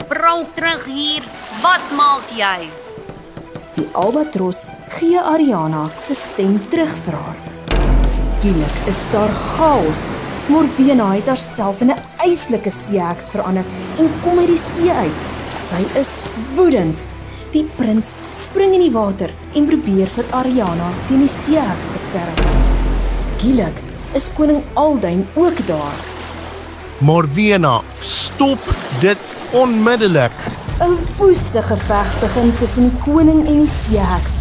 Bring terug hier. Wat maak jy? Die albatros gee Ariana se stem terug vir haar. Skielik is daar chaos. Morwena het haarself in 'n yslike seeheks verander en kom uit die see uit. Sy is woedend. Die prins spring in die water en probeer vir Ariana teen die seeheks beskerm. Skielik is koning Alduin ook daar. Morwena, stop dit onmiddellik. 'n Woeste geveg begin tussen die koning en die seeheks.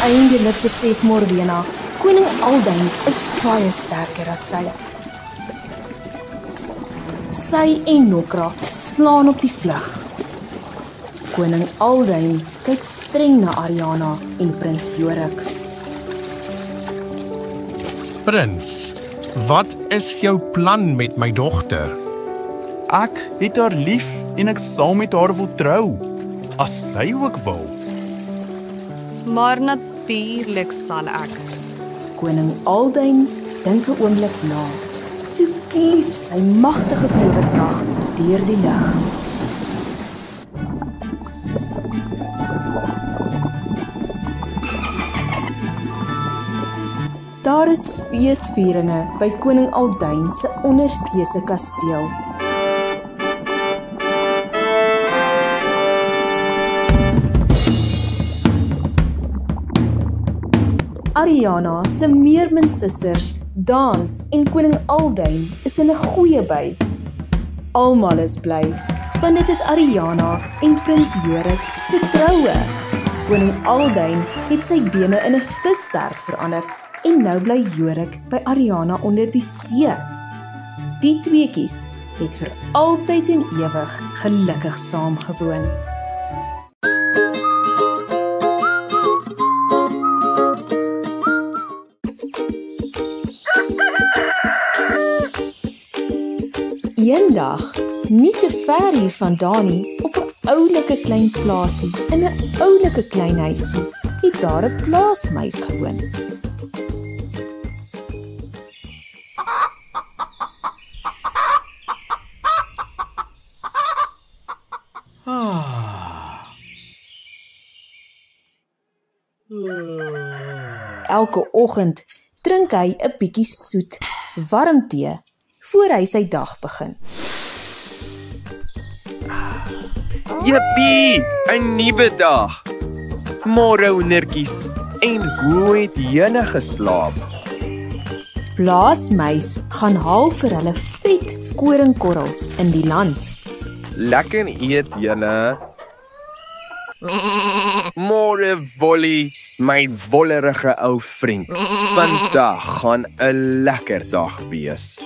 Eindelik besef Morwena, koning Alduin is baie sterker as sy. Sy en Nokra slaan op die vlug. Koning Alduin kyk streng na Ariana en prins Jorik. Prins, wat is jou plan met my dogter? Ek het haar lief en ek sal met haar wil trou, as sy ook wil. Maar natuurlik sal ek. Koning Alduin dink 'n oomblik na. Toe klief sy magtige towerkrag deur die lug. Daar is feesvieringe by koning Aldyn se onderseese kasteel. Ariana se meerminsusters dans en koning Aldyn is in 'n goeie by. Almal is bly, want dit is Ariana en prins Jorik se troue. Koning Aldyn het sy bene in 'n visstert verander en nou bly Jorik by Ariana onder die see. Die tweeetjies het vir altyd en ewig gelukkig saamgewoon. Eendag, nie te ver hiervandaan nie, op 'n oulike klein plaasie, in 'n oulike klein huisie, het daar 'n plaasmuis gewoon. Elke oggend drink hy 'n bietjie soet, warm tee voor hy sy dag begin. Jippie, 'n nuwe dag. Môre hoendertjies. En hoe het julle geslaap? Plaasmuis gaan haal vir hulle vet koringkorrels in die land. Lekker eet julle. Môre Wolly, my wollerige ou vriend. Vandag gaan 'n lekker dag wees.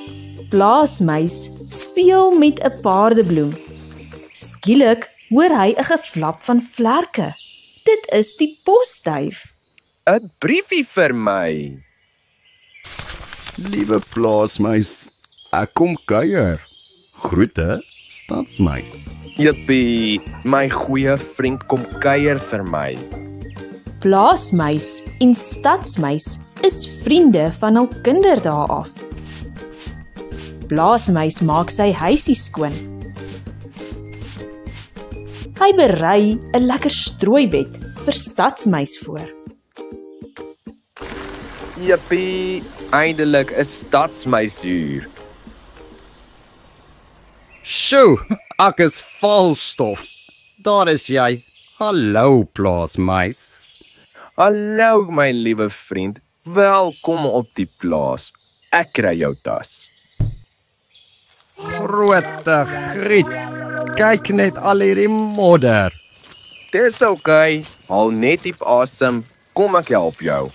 Plaasmuis speel met 'n paardebloem. Skielik hoor hy 'n geflap van vlerke. Dit is die posduif. 'n Briefie vir my. Liewe plaasmuis, ek kom kuier. Groete, stadsmuis. Jippie, my goeie vriend kom kuier vir my. Plaasmuis en stadsmuis is vriende van hul kinderdae af. Plaasmuis maak sy huisie skoon. Hy berei 'n lekker strooibed vir stadsmuis voor. Jippie, eindelik 'n stadsmuis hier. Sjoe, ek is vol stof. Daar is jy. Hallo plaasmuis. Hallo my liewe vriend. Welkom op die plaas. Ek kry jou tas. Grote griet. Kyk net al hierdie modder. Dis oukei. Haal net diep asem. Kom ek help jou.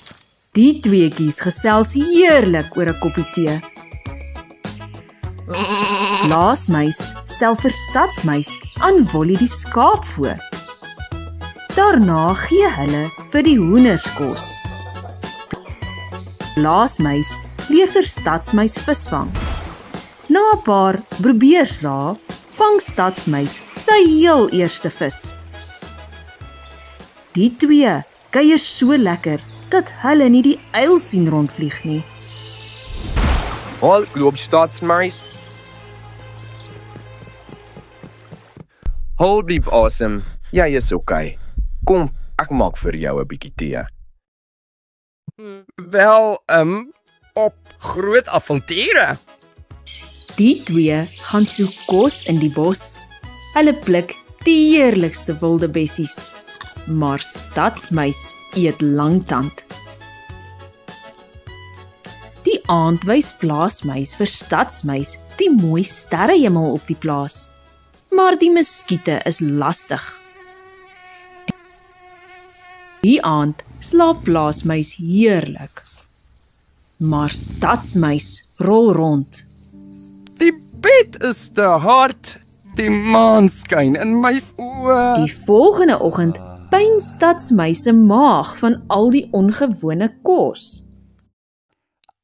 Die tweeetjies gesels heerlik oor 'n koppie tee. Plaasmuis stel vir stadsmuis aan Wolly die skaap voor. Daarna gee hulle vir die hoenders kos. Plaasmuis leer vir stadsmuis visvang. Na 'n paar probeerslae vang stadsmuis sy heel eerste vis. Die twee kuier so lekker dat hulle nie die uil sien rondvlieg nie. Halt loop stadsmuis. Hold diep asem. Jy is oukei. Kom, ek maak vir jou 'n bietjie tee. Wel, op groot avonture. Die twee gaan soek kos in die bos. Hulle pluk die heerlikste wilde bessies. Maar stadsmuis eet langtand. Die aand wys plaasmuis vir stadsmuis die mooi sterrehemel op die plaas. Maar die muskiete is lastig. Die aand slaap plaasmuis heerlik. Maar stadsmuis rol rond. Die bed is te hard. Die maan skyn in my oë. Die volgende oggend pyn stadsmuis se maag van al die ongewone kos.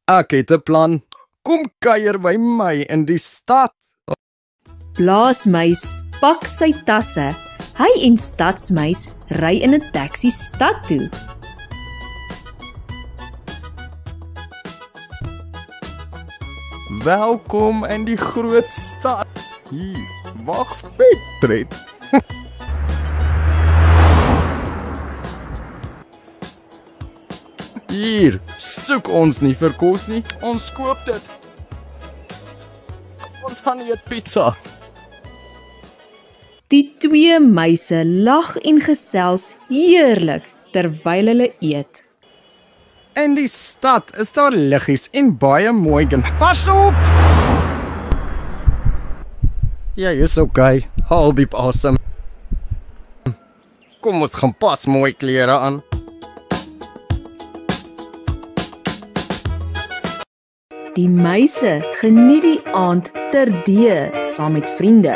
Ek het 'n plan. Kom kuier by my in die stad. Plaasmuis pak sy tasse. Hy en stadsmuis ry in 'n taxi stad toe. Welkom in die groot stad. Hier, wag Petrit. Hier, soek ons nie vir kos nie, ons koop dit. Ons gaan eet pizza. Die twee muise lag en gesels heerlik terwyl hulle eet. In die stad is daar liggies en baie mooi en pas op! Jy is okay, haal diep asem. Kom ons gaan pas mooi klere aan. Die muise geniet die aand terdee saam met vriende.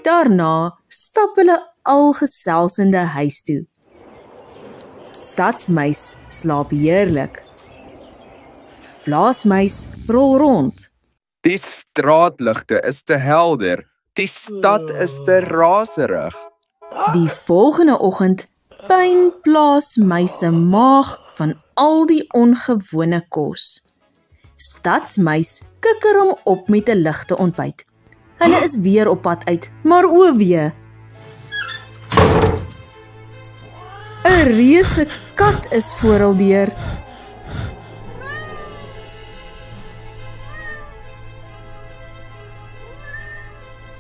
Daarna stap hulle al geselsende huis toe. Stadsmuis slaap heerlik. Plaasmuis rol rond. Die straatligte is te helder. Die stad is te raserig. Die volgende oggend pyn plaasmuis se maag van al die ongewone kos. Stadsmuis kikker hom op met 'n ligte ontbyt. Hulle is weer op pad uit, maar o wee. 'n Reuse kat is voor hul deur.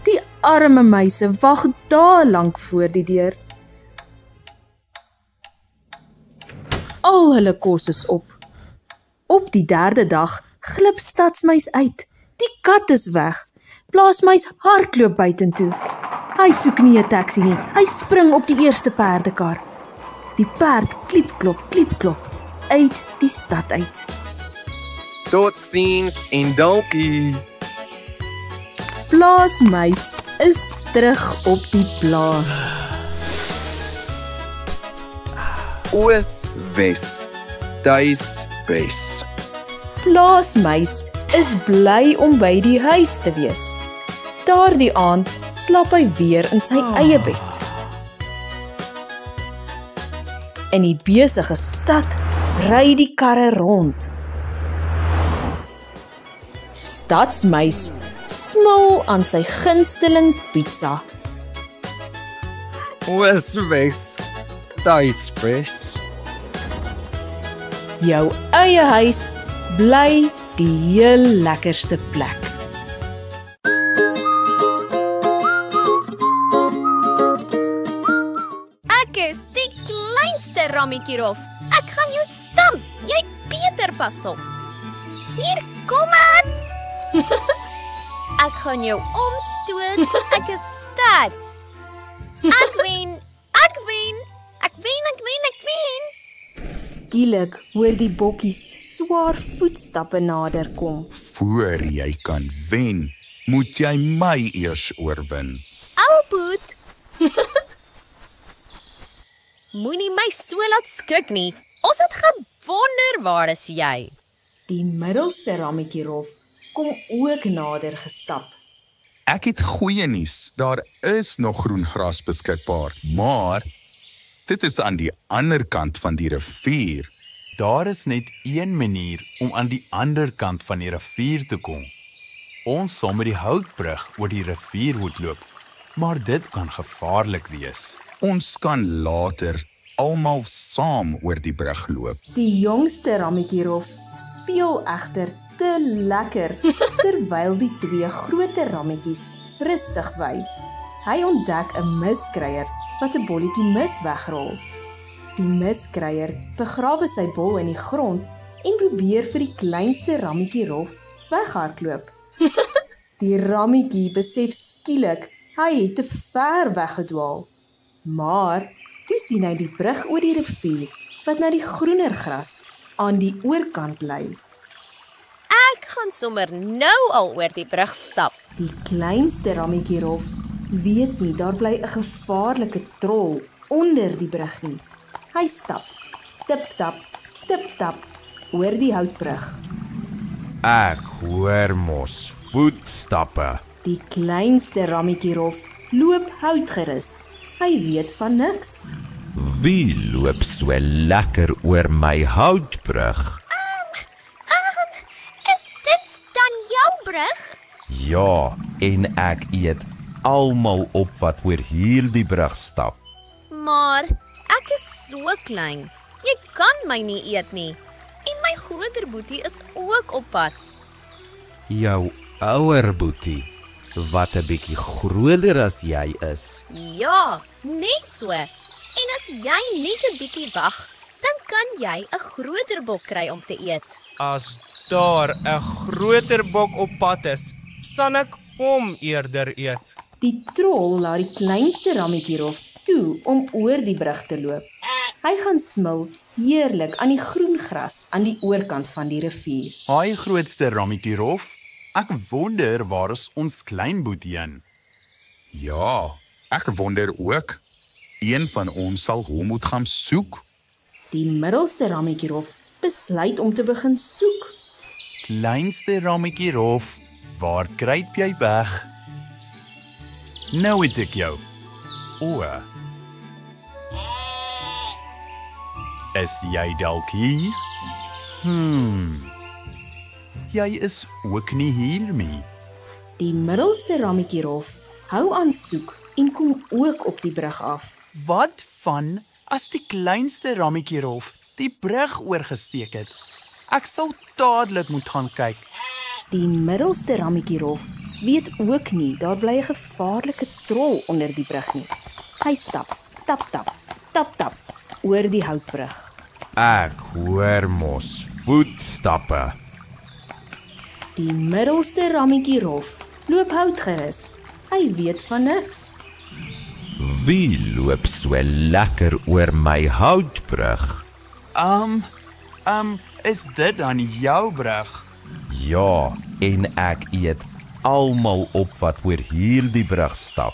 Die arme muise wag daelank voor die deur. Al hulle kos is op. Op die derde dag glip stadsmuis uit. Die kat is weg. Plaasmuis hardloop buitentoe. Hy soek nie 'n taxi nie. Hy spring op die eerste perdekar. Die perd kliep-klop uit die stad uit. Totsiens en dankie. Plaasmuis is terug op die plaas. Oos, wes, duis, wes. Plaasmuis is bly om by die huis te wees. Daardie aand slaap hy weer in sy eie bed. In die besige stad ry die karre rond. Stadsmuis smil aan sy gunsteling pizza. Oos, wes, duis, wes. Jou eie huis bly die heel lekkerste plek. Ek is die kleinste Rammetjie-rof. Ek gaan jou stamp. Jy beter pas op. Hier kom ek. Ek gaan jou omstoot. Ek is sterk. Ek wen. Ek wen. Ek wen, ek wen, ek wen. Skielik hoor die bokkies swaar voetstappe nader kom. Voor jy kan wen, moet jy my eers oorwin. Ou Boet. Moenie my so laat skrik nie. Ons het gewonder waar is jy? Die middelste Rammetjie-rof kom ook nader gestap. Ek het goeie nuus. Daar is nog groen gras beskikbaar, maar dit is aan die ander kant van die rivier. Daar is net een manier om aan die ander kant van die rivier te kom. Ons sal met die houtbrug oor die rivier moet loop, maar dit kan gevaarlik wees. Ons kan later almal saam oor die brug loop. Die jongste Rammetjie-rof speel egter te lekker terwyl die twee groter rammetjies rustig wy. Hy ontdek 'n miskruier wat 'n bolletjie mis wegrol. Die miskruier begrawe sy bol in die grond en probeer vir die kleinste Rammetjie-rof weghardloop. Die rammetjie besef skielik hy het te ver weggedwaal. Maar toe sien hy die brug oor die rivier wat na die groener gras aan die oorkant lei. Ek gaan sommer nou al oor die brug stap. Die kleinste Rammetjie-rof weet nie daar bly 'n gevaarlike trol onder die brug nie. Hy stap, tip tap, oor die houtbrug. Ek hoor mos voetstappe. Die kleinste Rammetjie-rof loop houtgerus. Hy weet van niks. Wie loop so lekker oor my houtbrug? Is dit dan jou brug? Ja, en ek eet almal op wat oor hierdie brug stap. Maar ek is so klein. Jy kan my nie eet nie. En my groter boetie is ook op pad. Jou ouer boetie, wat 'n bietjie groter as jy is. Ja, net so. En as jy net 'n bietjie wag, dan kan jy 'n groter bok kry om te eet. As daar 'n groter bok op pad is, sal ek hom eerder eet. Die trol laat die kleinste rammetjie rof toe om oor die brug te loop. Hy gaan smil heerlik aan die groen gras aan die oorkant van die rivier. Haai grootste rammetjie rof, ek wonder waar is ons klein boetie heen? Ja, ek wonder ook. Een van ons sal hom moet gaan soek. Die middelste rammetjie rof besluit om te begin soek. Kleinste rammetjie rof, waar kruip jy weg? Nou het ek jou. O. Is jy dalk hier? Jy is ook nie hier nie. Die middelste rammetjie rof hou aan soek en kom ook op die brug af. Wat van as die kleinste rammetjie rof die brug oorgesteek het? Ek sal dadelik moet gaan kyk. Die middelste rammetjie rof weet ook nie daar bly 'n gevaarlike trol onder die brug nie. Hy stap, tap tap, tap tap oor die houtbrug. Ek hoor mos voetstappe. Die middelste rammetjie rof loop houtgerus. Hy weet van niks. Wie loop so lekker oor my houtbrug? Is dit dan jou brug? Ja, en ek eet almal op wat oor hierdie brug stap.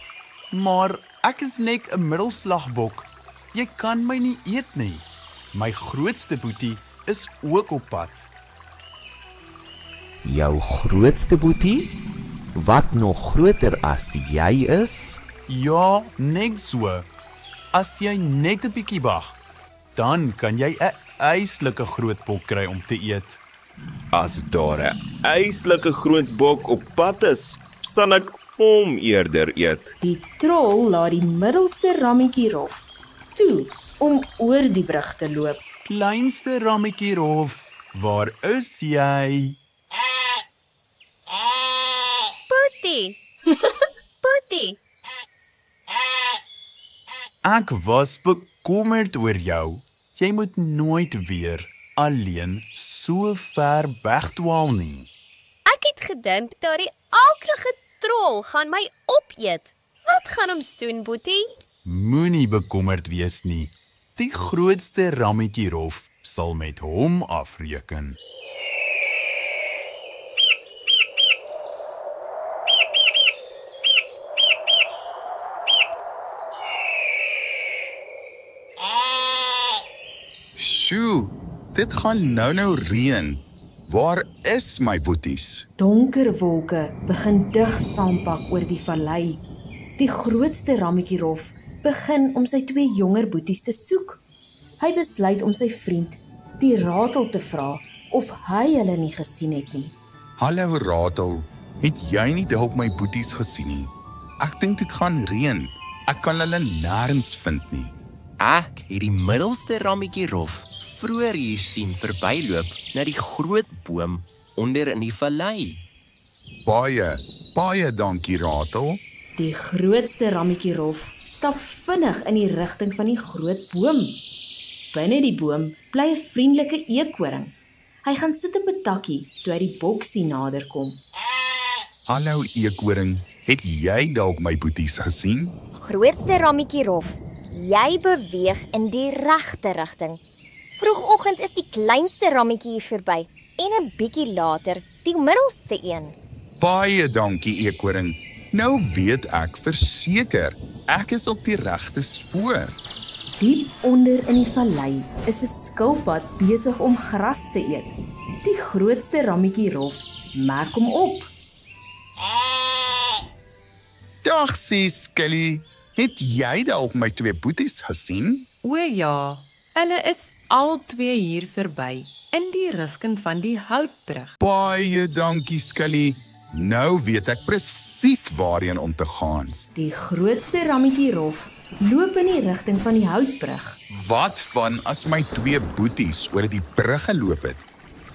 Maar ek is net 'n middelslagbok. Jy kan my nie eet nie. My grootste boetie is ook op pad. Jou grootste boetie? Wat nog groter as jy is? Ja, net so. As jy net 'n bietjie wag, dan kan jy 'n yslike groot bok kry om te eet. As daar 'n yslike groot bok op pad is, sal ek hom eerder eet. Die trol laat die middelste rammetjie rof toe om oor die brug te loop. Kleinste rammetjie rof, waar is jy? Boetie. Boetie. Ek was bekommerd oor jou. Jy moet nooit weer alleen so ver wegdwaal nie. Ek het gedink daardie aaklige trol gaan my opeet. Wat gaan ons doen, Boetie? Moenie bekommerd wees nie. Die grootste rammetjie rof sal met hom afreken. Sjoe, dit gaan nou reën. Waar is my boeties? Donker wolke begin dig saampak oor die vallei. Die grootste rammetjie rof begin om sy 2 jonger boeties te soek. Hy besluit om sy vriend, die Ratel, te vra of hy hulle nie gesien het nie. Hallo Ratel, het jy nie dalk my boeties gesien nie? Ek dink dit gaan reën. Ek kan hulle nêrens vind nie. Ek het die middelste rammetjie rof vroeër hier sien verbyloop na die groot boom onder in die vallei. Baie dankie Ratel. Die grootste rammetjie rof stap vinnig in die rigting van die groot boom. Binne die boom bly 'n vriendelike eekoring. Hy gaan sit op 'n takkie toe hy die boksie naderkom. Hallo eekoring, het jy dalk my boeties gesien? Grootste rammetjie rof, jy beweeg in die regte rigting. Vroegoggend is die kleinste rammetjie hier verby en 'n bietjie later die middelste een. Baie dankie eekoring. Nou weet ek verseker, ek is op die regte spoor. Diep onder in die vallei is 'n skilpad besig om gras te eet. Die grootste rammetjie rof merk hom op. Dag Skelly, het jy dalk my 2 boeties gesien? O ja, hulle is al 2 hier verby in die ruskin van die houtbrug. Baie dankie Skelly. Nou weet ek presies waarheen om te gaan. Die grootste rammetjie rof loop in die rigting van die houtbrug. Wat van as my 2 boeties oor die brug geloop het?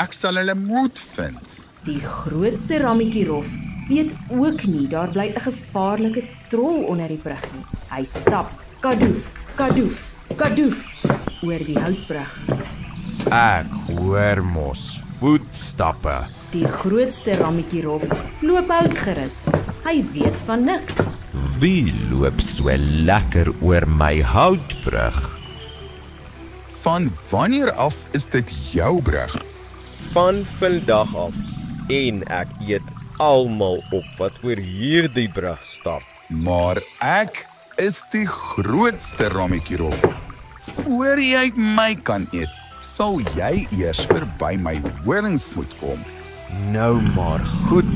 Ek sal hulle moet vind. Die grootste rammetjie rof weet ook nie daar bly 'n gevaarlike trol onder die brug nie. Hy stap kadoef, kadoef, kadoef oor die houtbrug. Ek hoor mos voetstappe. Die grootste rammetjie rof loop houtgerus. Hy weet van niks. Wie loop so lekker oor my houtbrug? Van wanneer af is dit jou brug? Van vandag af. En ek eet almal op wat oor hierdie brug stap. Maar ek is die grootste rammetjie rof. Voor jy my kan eet, sal jy eers verby my horings moet kom. Nou maar goed.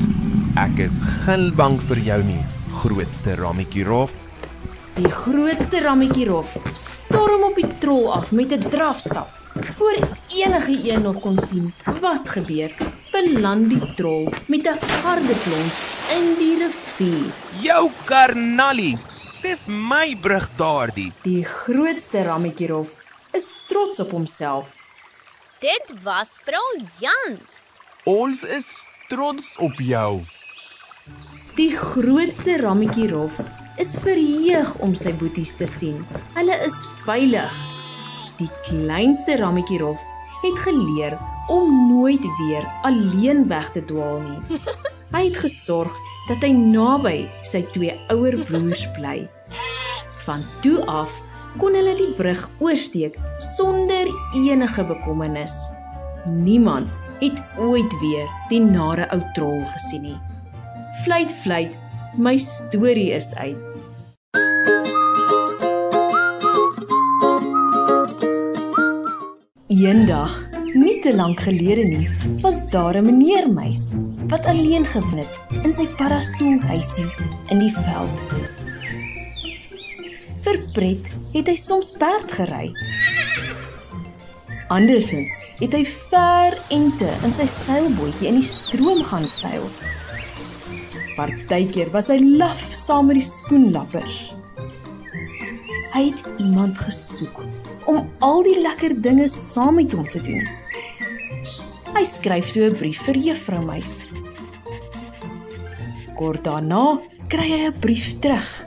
Ek is geen bang vir jou nie, grootste rammetjie rof. Die grootste rammetjie rof storm op die trol af met 'n drafstap. Voor enige een nog kon sien wat gebeur, beland die trol met 'n harde plons in die rivier. Jou karnallie, dis my brug daardie. Die grootste rammetjie rof is trots op homself. Dit was briljant. Ons is trots op jou. Die grootste rammetjie rof is verheug om sy boeties te sien. Hulle is veilig. Die kleinste rammetjie rof het geleer om nooit weer alleen weg te dwaal nie. Hy het gesorg dat hy naby sy 2 ouer broers bly. Van toe af kon hulle die brug oorsteek sonder enige bekommernis. Niemand het ooit weer die nare ou trol gesien nie. Fluit, fluit, my storie is uit. Eendag, nie te lank gelede nie, was daar 'n meneer muis wat alleen gewoon het in sy paddastoelhuisie in die veld. Vir pret het hy soms perd gery. Andersins het hy ver ente in sy seilbootjie in die stroom gaan seil. Partykeer was hy laf saam met die skoenlappers. Hy het iemand gesoek om al die lekker dinge saam met hom te doen. Hy skryf toe 'n brief vir Juffrou Muis. Kort daarna kry hy 'n brief terug.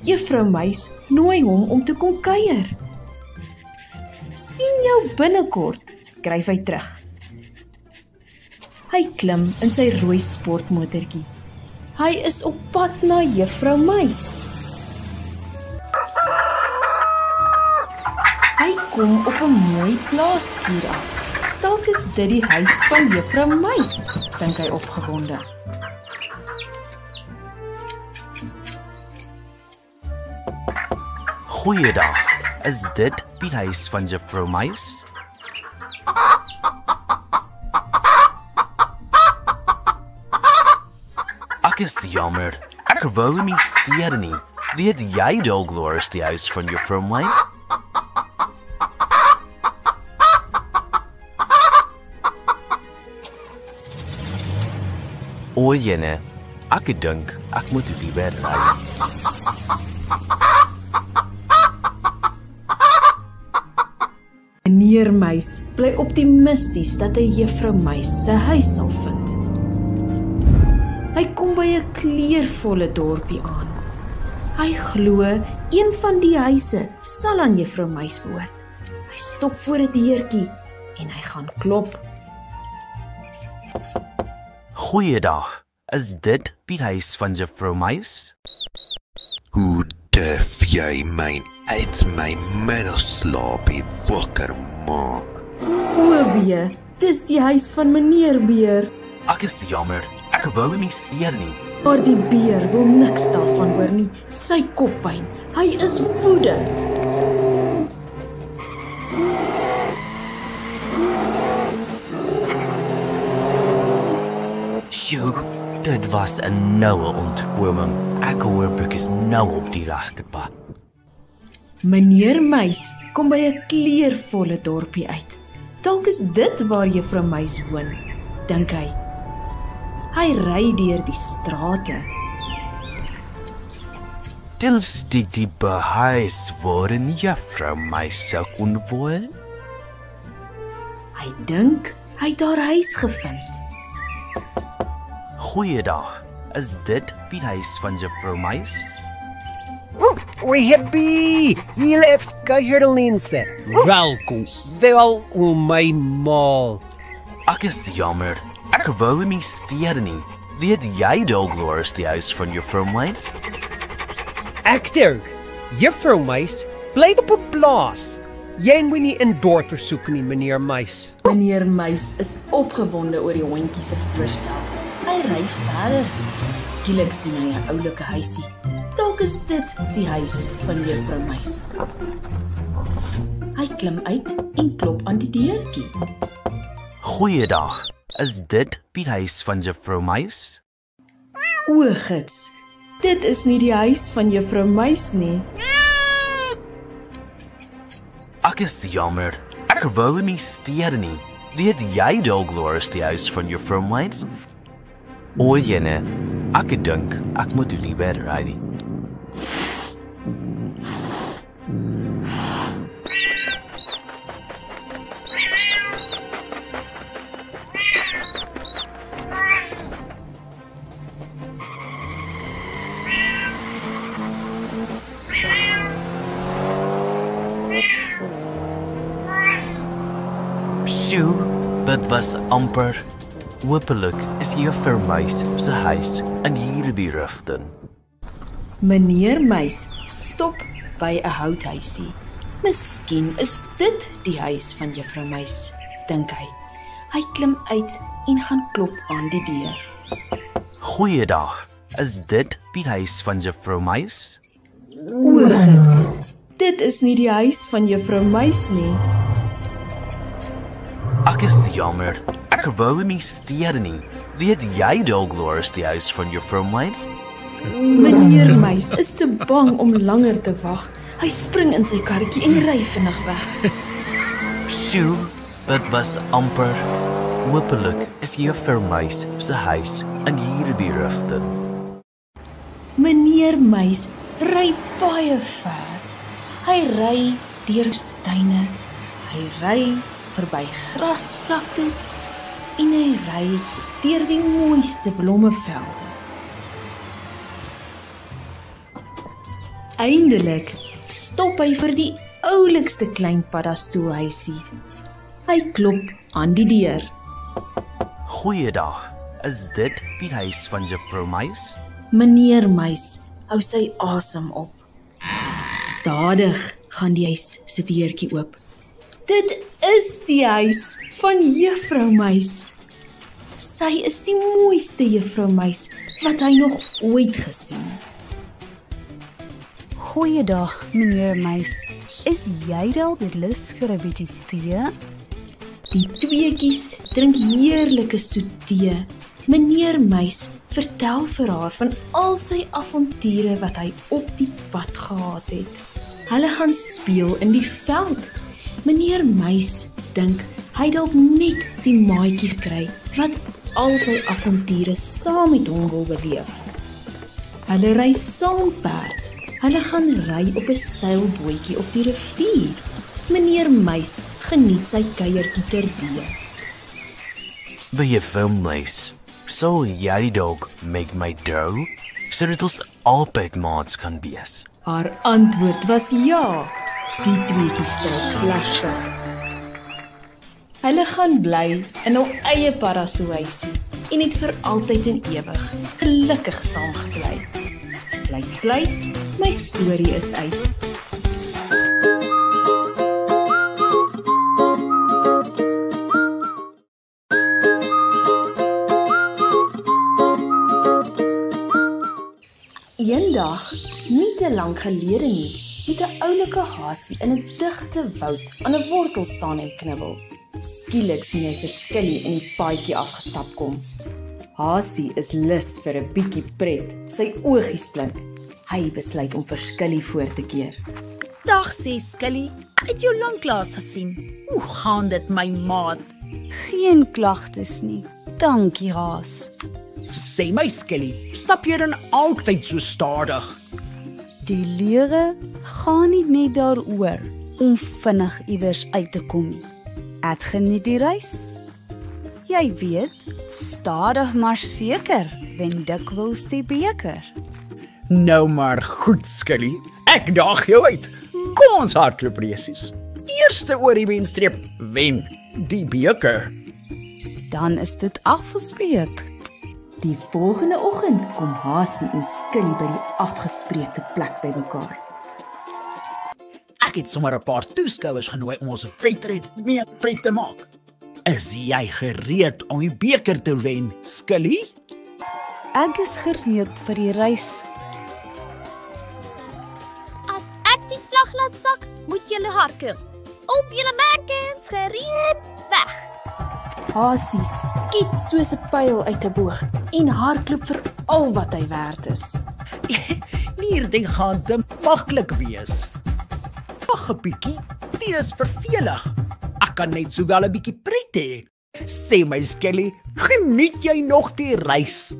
Juffrou Muis nooi hom om te kom kuier. Sien jou binnekort, skryf hy terug. Hy klim in sy rooi sportmotortjie. Hy is op pad na Juffrou Muis. Hy kom op 'n mooi plaasskuur af. Dalk is dit die huis van Juffrou Muis, dink hy opgewonde. Goeiedag, is dit die huis van Juffrou Muis? Ek is jammer, ek wou nie steur nie. Weet jy dalk waar is die huis van Juffrou Muis? O jene, ek dink ek moet die weer ry. Meneer Muis bly optimisties dat hy Juffrou Muis se huis sal vind. Hy kom by 'n kleurvolle dorpie aan. Hy glo een van die huise sal aan Juffrou Muis behoort. Hy stop voor 'n deurtjie en hy gaan klop. Goeiedag, is dit die huis van Juffrou Muis? Hoe durf jy my uit my middelslaapie wakker maak? O wee, dis die huis van meneer Beer. Ek is jammer, ek wou nie steur nie. Maar die beer wil niks daarvan hoor nie. Sy koppyn, hy is woedend. Sjoe, dit was 'n noue ontkoming. Ek hoop ek is nou op die regte pad. Meneer Muis kom by 'n kleurvolle dorpie uit. Dalk is dit waar Juffrou Muis woon, dink hy. Hy ry deur die strate. Dis die behuis waarin juffrou Muis sou kon woon? Hy dink hy het haar huis gevind. Goeiedag, is dit die huis van juffrou Muis? Hippie, julle efkaherlinse. Welkom, wel my mal. Ek is jammer, ek wou nie steur nie. Weet jy dalk Loris die huis van juffrou Muis? Ek dink, juffrou Muis bly op 'n plaas. Jy moet nie in dorp versoek nie, meneer Muis. Meneer Muis is opgewonde oor die hondjie se voorstel. Hy ry verder. Skielik sien hy 'n oulike huisie. Dalk is dit die huis van juffrou Muis. Hy klim uit en klop aan die deurtjie. Goeiedag, is dit die huis van juffrou Muis? O, gits, dit is nie die huis van juffrou Muis nie. Ek is jammer, ek wou nie steur nie. Weet jy dalk Loris die huis van juffrou Muis? O jene, ek dink ek moet liewer ry. Sjoe, dit was amper. Hoopelik is juffrou Muis se huis in hierdie rigting. Meneer Muis stop by 'n houthuisie. Miskien is dit die huis van juffrou Muis, dink hy. Hy klim uit en gaan klop aan die deur. Goeiedag, is dit die huis van juffrou Muis? O, gits, dit is nie die huis van juffrou Muis nie. Ek is jammer, ek wou nie steur nie. Weet jy dalk Loris die huis van juffrou Muis? Meneer Muis is te bang om langer te wag. Hy spring in sy karretjie en ry vinnig weg. Sjoe, dit was amper. Hoopelik is juffrou Muis se huis in hierdie rigting. Meneer Muis ry baie ver. Hy ry deur woestyne. Hy ry verby grasvlaktes en hy ry deur die mooiste blommevelde. Eindelik stop hy vir die oulikste klein paddastoelhuisie. Hy klop aan die deur. Goeiedag, is dit die huis van juffrou Muis? Meneer Muis hou sy asem op. Stadig gaan die huis se deurtjie oop. Dit is die huis van juffrou Muis. Sy is die mooiste juffrou Muis wat hy nog ooit gesien het. Goeiedag, meneer Muis. Is jy dalk lus vir 'n bietjie tee? Die tweeetjies drink heerlike soet tee. Meneer Muis vertel vir haar van al sy avonture wat hy op die pad gehad het. Hulle gaan speel in die veld. Meneer Muis dink hy dalk net die maatjie kry wat al sy avonture saam met hom wil beleef. Hulle ry saam perd. Hulle gaan ry op 'n seilbootjie op die rivier. Meneer Muis geniet sy kuiertjie terdee. Wil jy film Muis? Sou jy dalk met my trou, sodat ons altyd maats kan wees? Haar antwoord was ja. Die tweetjies trek plegtig. Hulle gaan bly in hul eie paddastoelhuisie en het vir altyd en ewig gelukkig saamgebly. Fluit, my storie is uit. Eendag, nie te lank gelede nie, het 'n oulike hasie in 'n digte woud aan 'n wortel staan en knibbel. Skielik sien hy vir Skilly in die paadjie afgestap kom. Hasie is lus vir 'n bietjie pret, sy oogies blink. Hy besluit om vir Skilly voor te keer. Dag sê Skilly, ek het jou lanklaas gesien. Hoe gaan dit my maat? Geen klagtes nie. Dankie, Haas. Sê my Skilly, stap jy dan altyd so stadig? Die lewe gaan nie net daaroor om vinnig iewers uit te kom nie. Ek geniet die reis. Jy weet, stadig maar seker wen dikwels die beker. Nou maar goed, Skully. Ek daag jou uit. Kom ons hardloop resies. Eerste oor die wenstreep wen die beker. Dan is dit afgespreek. Die volgende oggend kom Hasie en Skully by die afgespreekte plek bymekaar. Ek het sommer 'n paar toeskouers genooi om ons wedren meer pret te maak. Is jy gereed om die beker te wen, Skully? Ek is gereed vir die reis. As ek die vlag laat sak, moet julle hardloop. Op julle merkens, gereed, weg. Hasie skiet soos 'n pyl uit 'n boog en hardloop vir al wat hy werd is. Hierdie gaan te maklik wees. Wag 'n bietjie, dit is vervelig. Ek kan net sowel 'n bietjie pret hê. Sê my Skully, geniet jy nog die reis?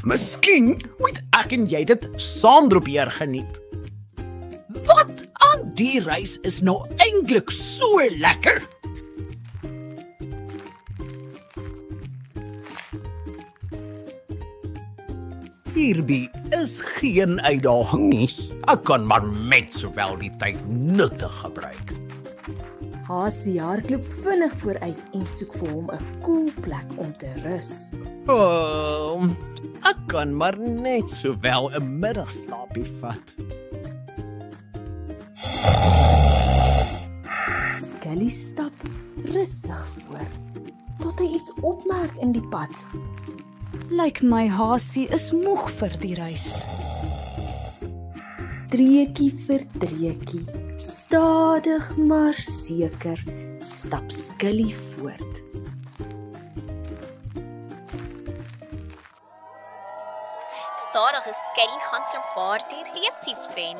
Miskien moet ek en jy dit saam probeer geniet. Wat aan die reis is nou eintlik so lekker? Hierdie is geen uitdaging nie. Ek kan maar net sowel die tyd nuttig gebruik. Hasie hardloop vinnig vooruit en soek vir hom 'n koel plek om te rus. Ek kan maar net sowel 'n middagslaapie vat. Skully stap rustig voor, tot hy iets opmerk in die pad. Lyk my Hasie is moeg vir die reis. Treukie vir treukie, stadig maar seker, stap Skully voort. Stadige Skully gaan so vaar die resies wen.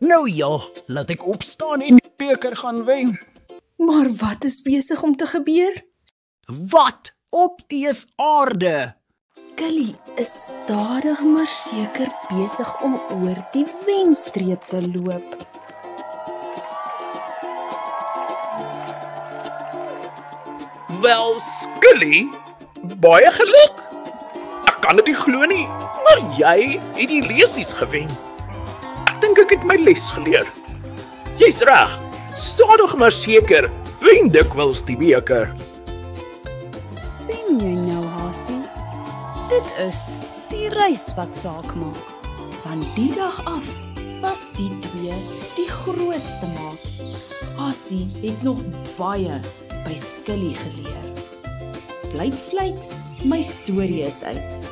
Nou ja, laat ek opstaan en die beker gaan wen. Maar wat is besig om te gebeur? Wat op die aarde? Skully is stadig maar seker besig om oor die wenstreep te loop. Wel, Skully, baie geluk. Ek kan dit nie glo nie, maar jy het die lesies gewen. Ek dink ek het my les geleer. Jy's reg. Stadig maar seker wen dikwels die beker. Sien jy nou, Hasie? Dit is die reis wat saak maak. Van die dag af was die twee die grootste maat. Hasie het nog baie by Skully geleer. Fluit, fluit, my storie is uit.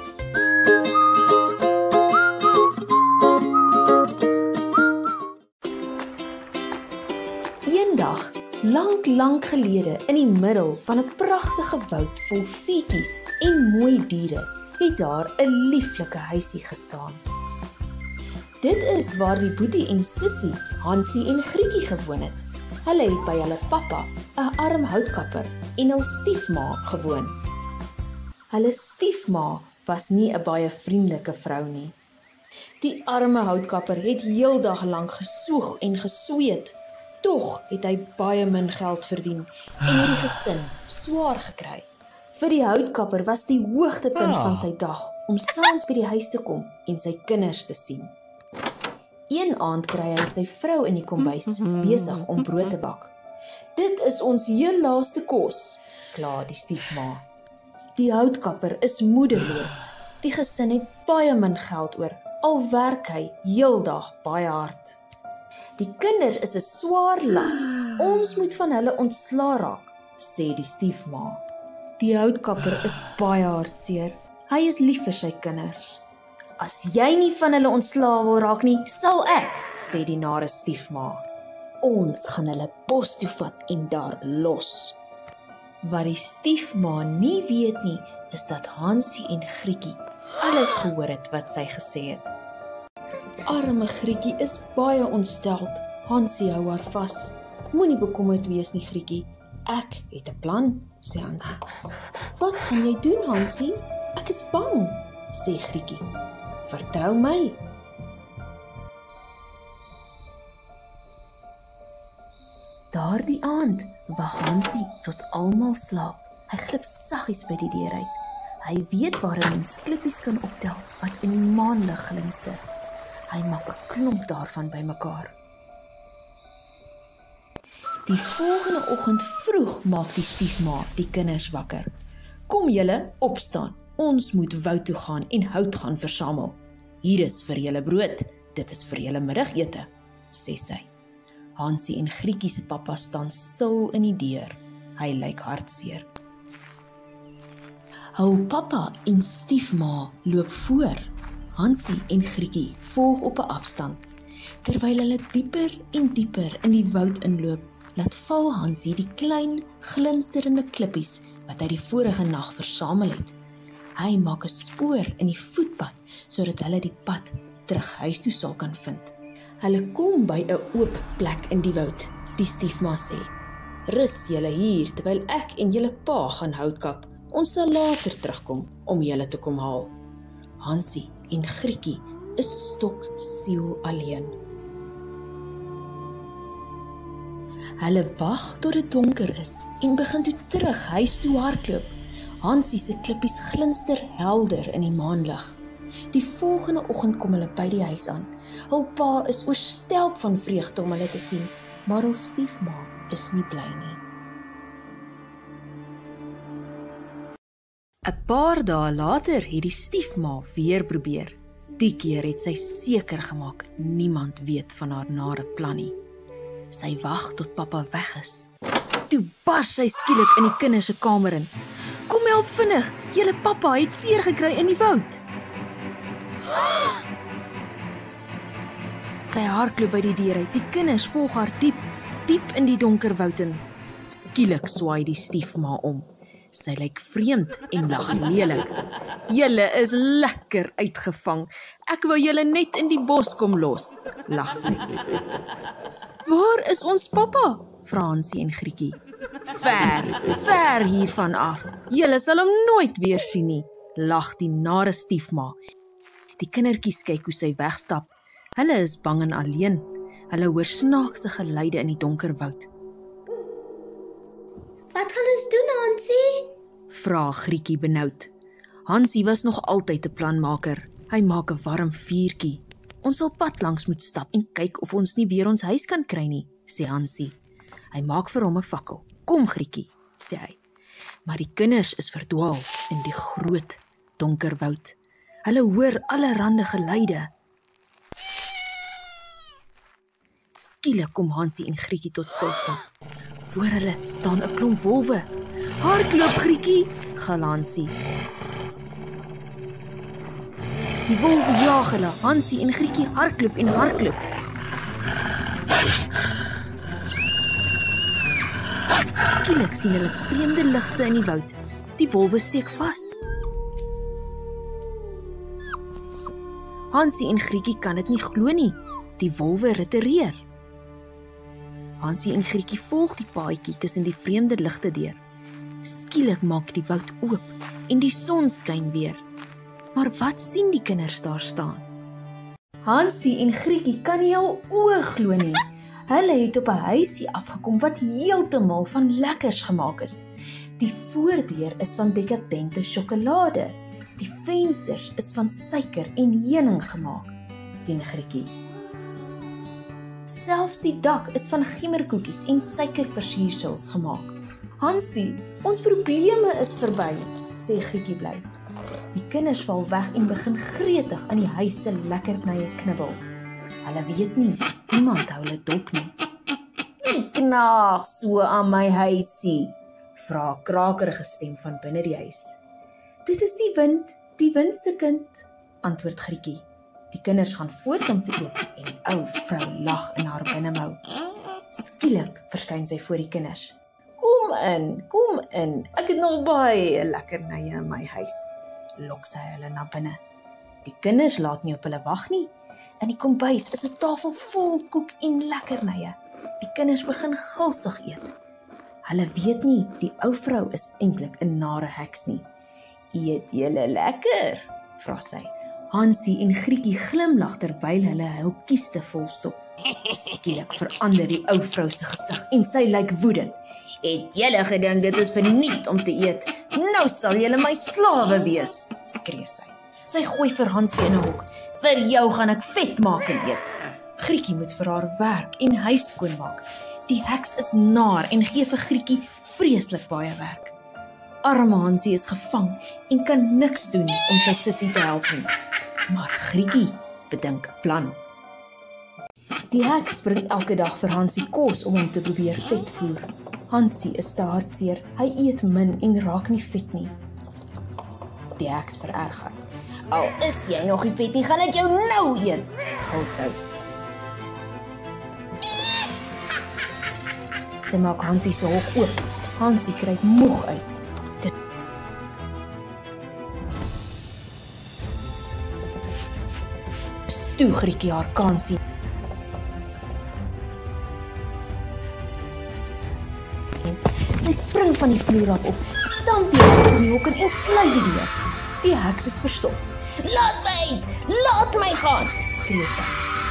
Eendag, lank gelede in die middel van 'n pragtige woud vol voetjies en mooi diere, het daar 'n lieflike huisie gestaan. Dit is waar die boetie en sussie, Hansie en Grietjie gewoon het. Hulle het by hulle pappa, 'n arm houtkapper, en hul stiefma gewoon. Hulle stiefma was nie 'n baie vriendelike vrou nie. Die arme houtkapper het heeldag lank gesoeg en gesweet. Tog het hy baie min geld verdien en het die gesin swaar gekry. Vir die houtkapper was die hoogtepunt van sy dag om saans by die huis te kom en sy kinders te sien. Een aand kry hy sy vrou in die kombuis besig om brood te bak. "Dit is ons heel laaste kos," kla die stiefma. Die houtkapper is moedeloos. Die gesin het baie min geld oor, al werk hy heeldag baie hard. "Die kinders is 'n swaar las. Ons moet van hulle ontslaa raak," sê die stiefma. Die houtkapper is baie hartseer. Hy is lief vir sy kinders. "As jy nie van hulle ontslaa wil raak nie, sal ek," sê die nare stiefma. "Ons gaan hulle bos toe vat en daar los." Wat die stiefma nie weet nie, is dat Hansie en Grietjie alles gehoor het wat sy gesê het. Arme Grietjie is baie ontsteld. Hansie hou haar vas. "Moenie bekommerd wees nie, Grietjie. Ek het 'n plan," sê Hansie. "Wat gaan jy doen, Hansie? Ek is bang," sê Grietjie. Vertrou my. Daardie aand wag Hansie tot almal slaap. Hy glip saggies by die deur uit. Hy weet waar 'n mens klippies kan optel wat in die maanlig glinster. Hy maak 'n klomp daarvan bymekaar. Die volgende oggend vroeg maak die stiefma die kinders wakker. Kom julle, opstaan. Ons moet woud toe gaan en hout gaan versamel. Hier is vir julle brood. Dit is vir julle middagete, sê sy. Hansie en Grietjie se pappa staan stil in die deur. Hy lyk hartseer. Hul pappa en stiefma loop voor. Hansie en Grietjie volg op 'n afstand. Terwyl hulle dieper en dieper in die woud inloop, laat val Hansie die klein, glinsterende klippies wat hy die vorige nag versamel het. Hy maak 'n spoor in die voetpad sodat hulle die pad terug huis toe sal kan vind. Hulle kom by 'n oop plek in die woud. Die stiefma sê: "Rus julle hier terwyl ek en julle pa gaan hout kap. Ons sal later terugkom om julle te kom haal." Hansie en Grietjie is stoksiel alleen. Hulle wag tot dit donker is en begin toe terug huis toe hardloop. Hansie se klippies glinster helder in die maanlig. Die volgende oggend kom hulle by die huis aan. Hul pa is oorstelp van vreugde om hulle te sien, maar hul stiefma is nie bly nie. 'n Paar dae later het die stiefma weer probeer. Die keer het sy seker gemaak niemand weet van haar nare plan nie. Sy wag tot pappa weg is. Toe bars sy skielik in die kinders se kamer in. "Kom help vinnig, julle pappa het seer gekry in die woud." Sy hardloop by die deur uit. Die kinders volg haar diep in die donker woud in. Skielik swaai die stiefma om. Sy lyk vreemd en lag lelik. "Julle is lekker uitgevang. Ek wou julle net in die bos kom los," lag sy. "Waar is ons pappa?" vra Hansie en Grietjie. Ver hiervan af. Julle sal hom nooit weer sien nie," lag die nare stiefma. Die kindertjies kyk hoe sy wegstap. Hulle is bang en alleen. Hulle hoor snaakse geluide in die donker woud. "Wat gaan ons doen, Hansie?" vra Grietjie benoud. Hansie was nog altyd 'n planmaker. Hy maak 'n warm vuurtjie. "Ons sal pad langs moet stap en kyk of ons nie weer ons huis kan kry nie," sê Hansie. Hy maak vir hom 'n fakkel. "Kom Grietjie," sê hy. Maar die kinders is verdwaal in die groot, donker woud. Hulle hoor allerlei geluide. Skielik kom Hansie en Grietjie tot stilstand. Voor hulle staan 'n klomp wolwe. "Hardloop Grietjie," gil Hansie. Die wolwe jag hulle. Hansie en Grietjie hardloop en hardloop. Skielik sien hulle vreemde ligte in die woud. Die wolwe steek vas. Hansie en Grietjie kan dit nie glo nie. Die wolwe retireer. Hansie en Grietjie volg die paadjie tussen die vreemde ligte deur. Skielik maak die woud oop en die son skyn weer. Maar wat sien die kinders daar staan? Hansie en Grietjie kan nie hul oë glo nie. Hulle het op 'n huisie afgekom wat heeltemal van lekkers gemaak is. Die voordeur is van dekadente sjokolade. Die vensters is van suiker en heuning gemaak, sien Grietjie. Selfs die dak is van gemmerkoekies en suikerversiersels gemaak. Hansie, ons probleme is verby, sê Grietjie bly. Die kinders val weg en begin gretig aan die huis se lekkernye knibbel. Hulle weet nie, niemand hou hulle dop nie. "Wie knaag so aan my huisie?" vra 'n krakerige stem van binne die huis. "Dit is die wind se kind," antwoord Grietjie. Die kinders gaan voort om te eet en die ou vrou lag in haar binnemou. Skielik verskyn sy voor die kinders. Kom in, ek het nog baie lekkernye in my huis," lok sy hulle na binne. Die kinders laat nie op hulle wag nie. In die kombuis is 'n tafel vol koek en lekkernye. Die kinders begin gulsig eet. Hulle weet nie, die ou vrou is eintlik 'n nare heks nie. "Eet julle lekker?" vra sy. Hansie en Grietjie glimlag terwyl hulle hul kieste volstop. Skielik verander die ou vrou se gesig en sy lyk woedend. Het julle gedink dit is verniet om te eet? Nou sal julle my slawe wees, skree sy. Sy gooi vir Hansie in 'n hok. Vir jou gaan ek vet maak en eet. Grietjie moet vir haar werk en huis skoonmaak. Die heks is naar en gee vir Grietjie vreeslik baie werk. Arme Hansie is gevang en kan niks doen om sy sussie te help nie. Maar Grietjie bedink 'n plan. Die heks bring elke dag vir Hansie kos om hom te probeer vetvoer. Hansie is te hartseer, hy eet min en raak nie vet nie. Die heks vererger. Al is jy nog nie vet nie, gaan ek jou nou eet, gil sy. Sy maak Hansie se hok oop. Hansie kruip moeg uit. Toe Grietjie haar kansie. Sy spring van die vloer af op, stamp die heks in die hok en sluit die deur. Die heks is verstop. Laat my uit! Laat my gaan! Skree sy.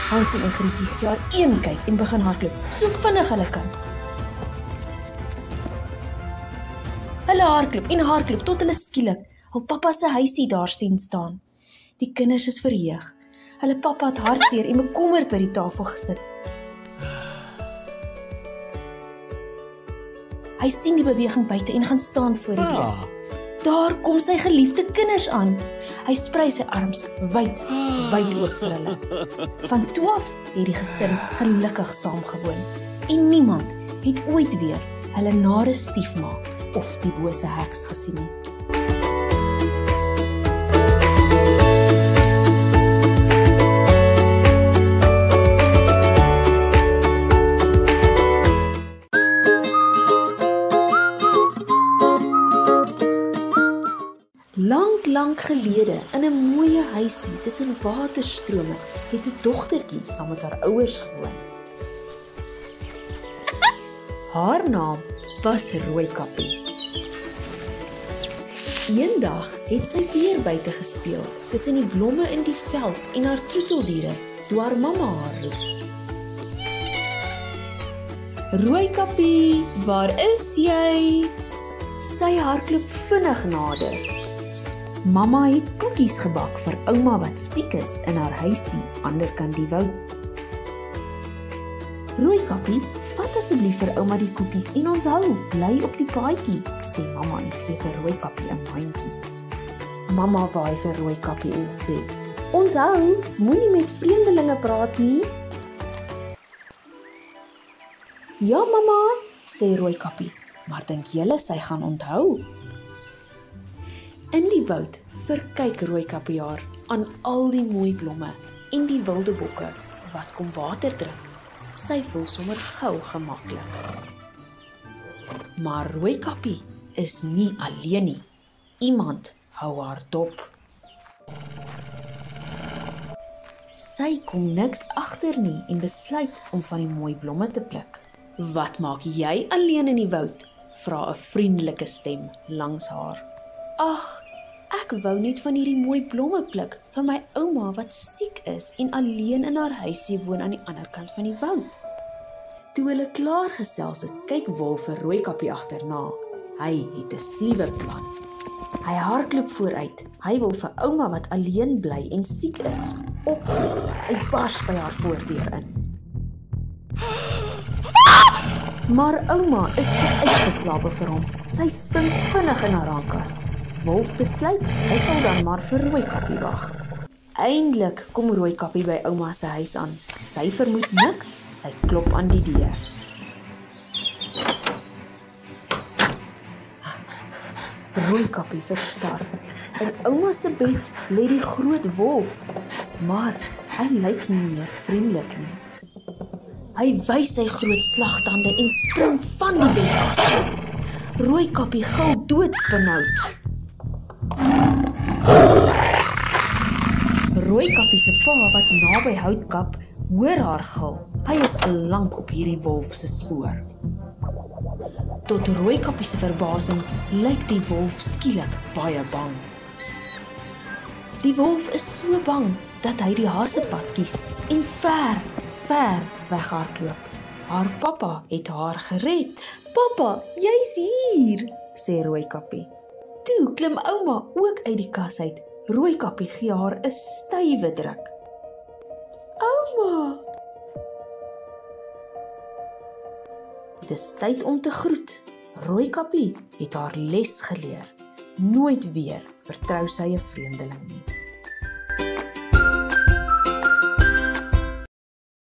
Hansie en Grietjie gee haar een kyk en begin hardloop, so vinnig hulle kan. Hulle hardloop tot hulle skielik hul pappa se huisie daar staan. Die kinders is verheug. Hulle pappa het hartseer en bekommerd by die tafel gesit. Hy sien die beweging buite en gaan staan voor die deur. Daar kom sy geliefde kinders aan. Hy sprei sy arms wyd oop vir hulle. Van toe af het die gesin gelukkig saamgewoon en niemand het ooit weer hulle nare stiefma of die bose heks gesien nie. Lang gelede, in 'n mooi huisie tussen waterstrome, het 'n dogtertjie saam met haar ouers gewoon. Haar naam was Rooikappie. Eendag het sy weer buite gespeel, tussen die blomme in die veld en haar troeteldiere, toe haar mamma haar roep. Rooikappie, waar is jy? Sy hardloop vinnig nader. Mamma het koekies gebak vir ouma wat siek is in haar huisie aanderkant die woud. Rooikappie, vat asseblief vir ouma die koekies en onthou, bly op die paadjie, sê mamma en gee vir Rooikappie 'n mandjie. Mamma waai vir Rooikappie en sê, onthou, moenie met vreemdelinge praat nie. Ja mamma, sê Rooikappie, maar dink julle sy gaan onthou? In die woud verkyk Rooikappie haar aan al die mooi blomme en die wilde bokke wat kom water drink. Sy voel sommer gou gemaklik. Maar Rooikappie is nie alleen nie. Iemand hou haar dop. Sy kom niks agter nie en besluit om van die mooi blomme te pluk. Wat maak jy alleen in die woud? Vra 'n vriendelike stem langs haar. Ag, ek wou net van hierdie mooi blomme pluk vir my ouma wat siek is en alleen in haar huisie woon aan die ander kant van die woud. Toe hulle klaar gesels het, kyk Wolf vir Rooikappie agterna. Hy het 'n sluwe plan. Hy hardloop vooruit. Hy wil vir ouma wat alleen bly en siek is, opbreek. Hy bars by haar voordeur in. Maar ouma is te uitgeslape vir hom. Sy spring vinnig in haar rankas. Wolf besluit, hy sal dan maar vir Rooikappie wag. Eindelik kom Rooikappie by ouma se huis aan. Sy vermoed niks, sy klop aan die deur. Rooikappie verstar. In ouma se bed lê die groot wolf, maar hy lyk nie meer vriendelik nie. Hy wys sy groot slagtande en spring van die bed af. Rooikappie gil doodsbenoud. Rooikappie se pa wat naby Houtkap hoor haar gil. Hy is al lank op hierdie wolf se spoor. Tot Rooikappie se verbasing lyk die wolf skielik baie bang. Die wolf is so bang dat hy die hasepad kies en ver, ver weghardloop. Haar pappa het haar gered. Pappa, jy's hier, sê Rooikappie. Toe klim ouma ook uit die kas uit. Rooikappie gee haar 'n stywe druk. Ouma! Dis tyd om te groet. Rooikappie het haar les geleer. Nooit weer vertrou sy 'n vreemdeling nie.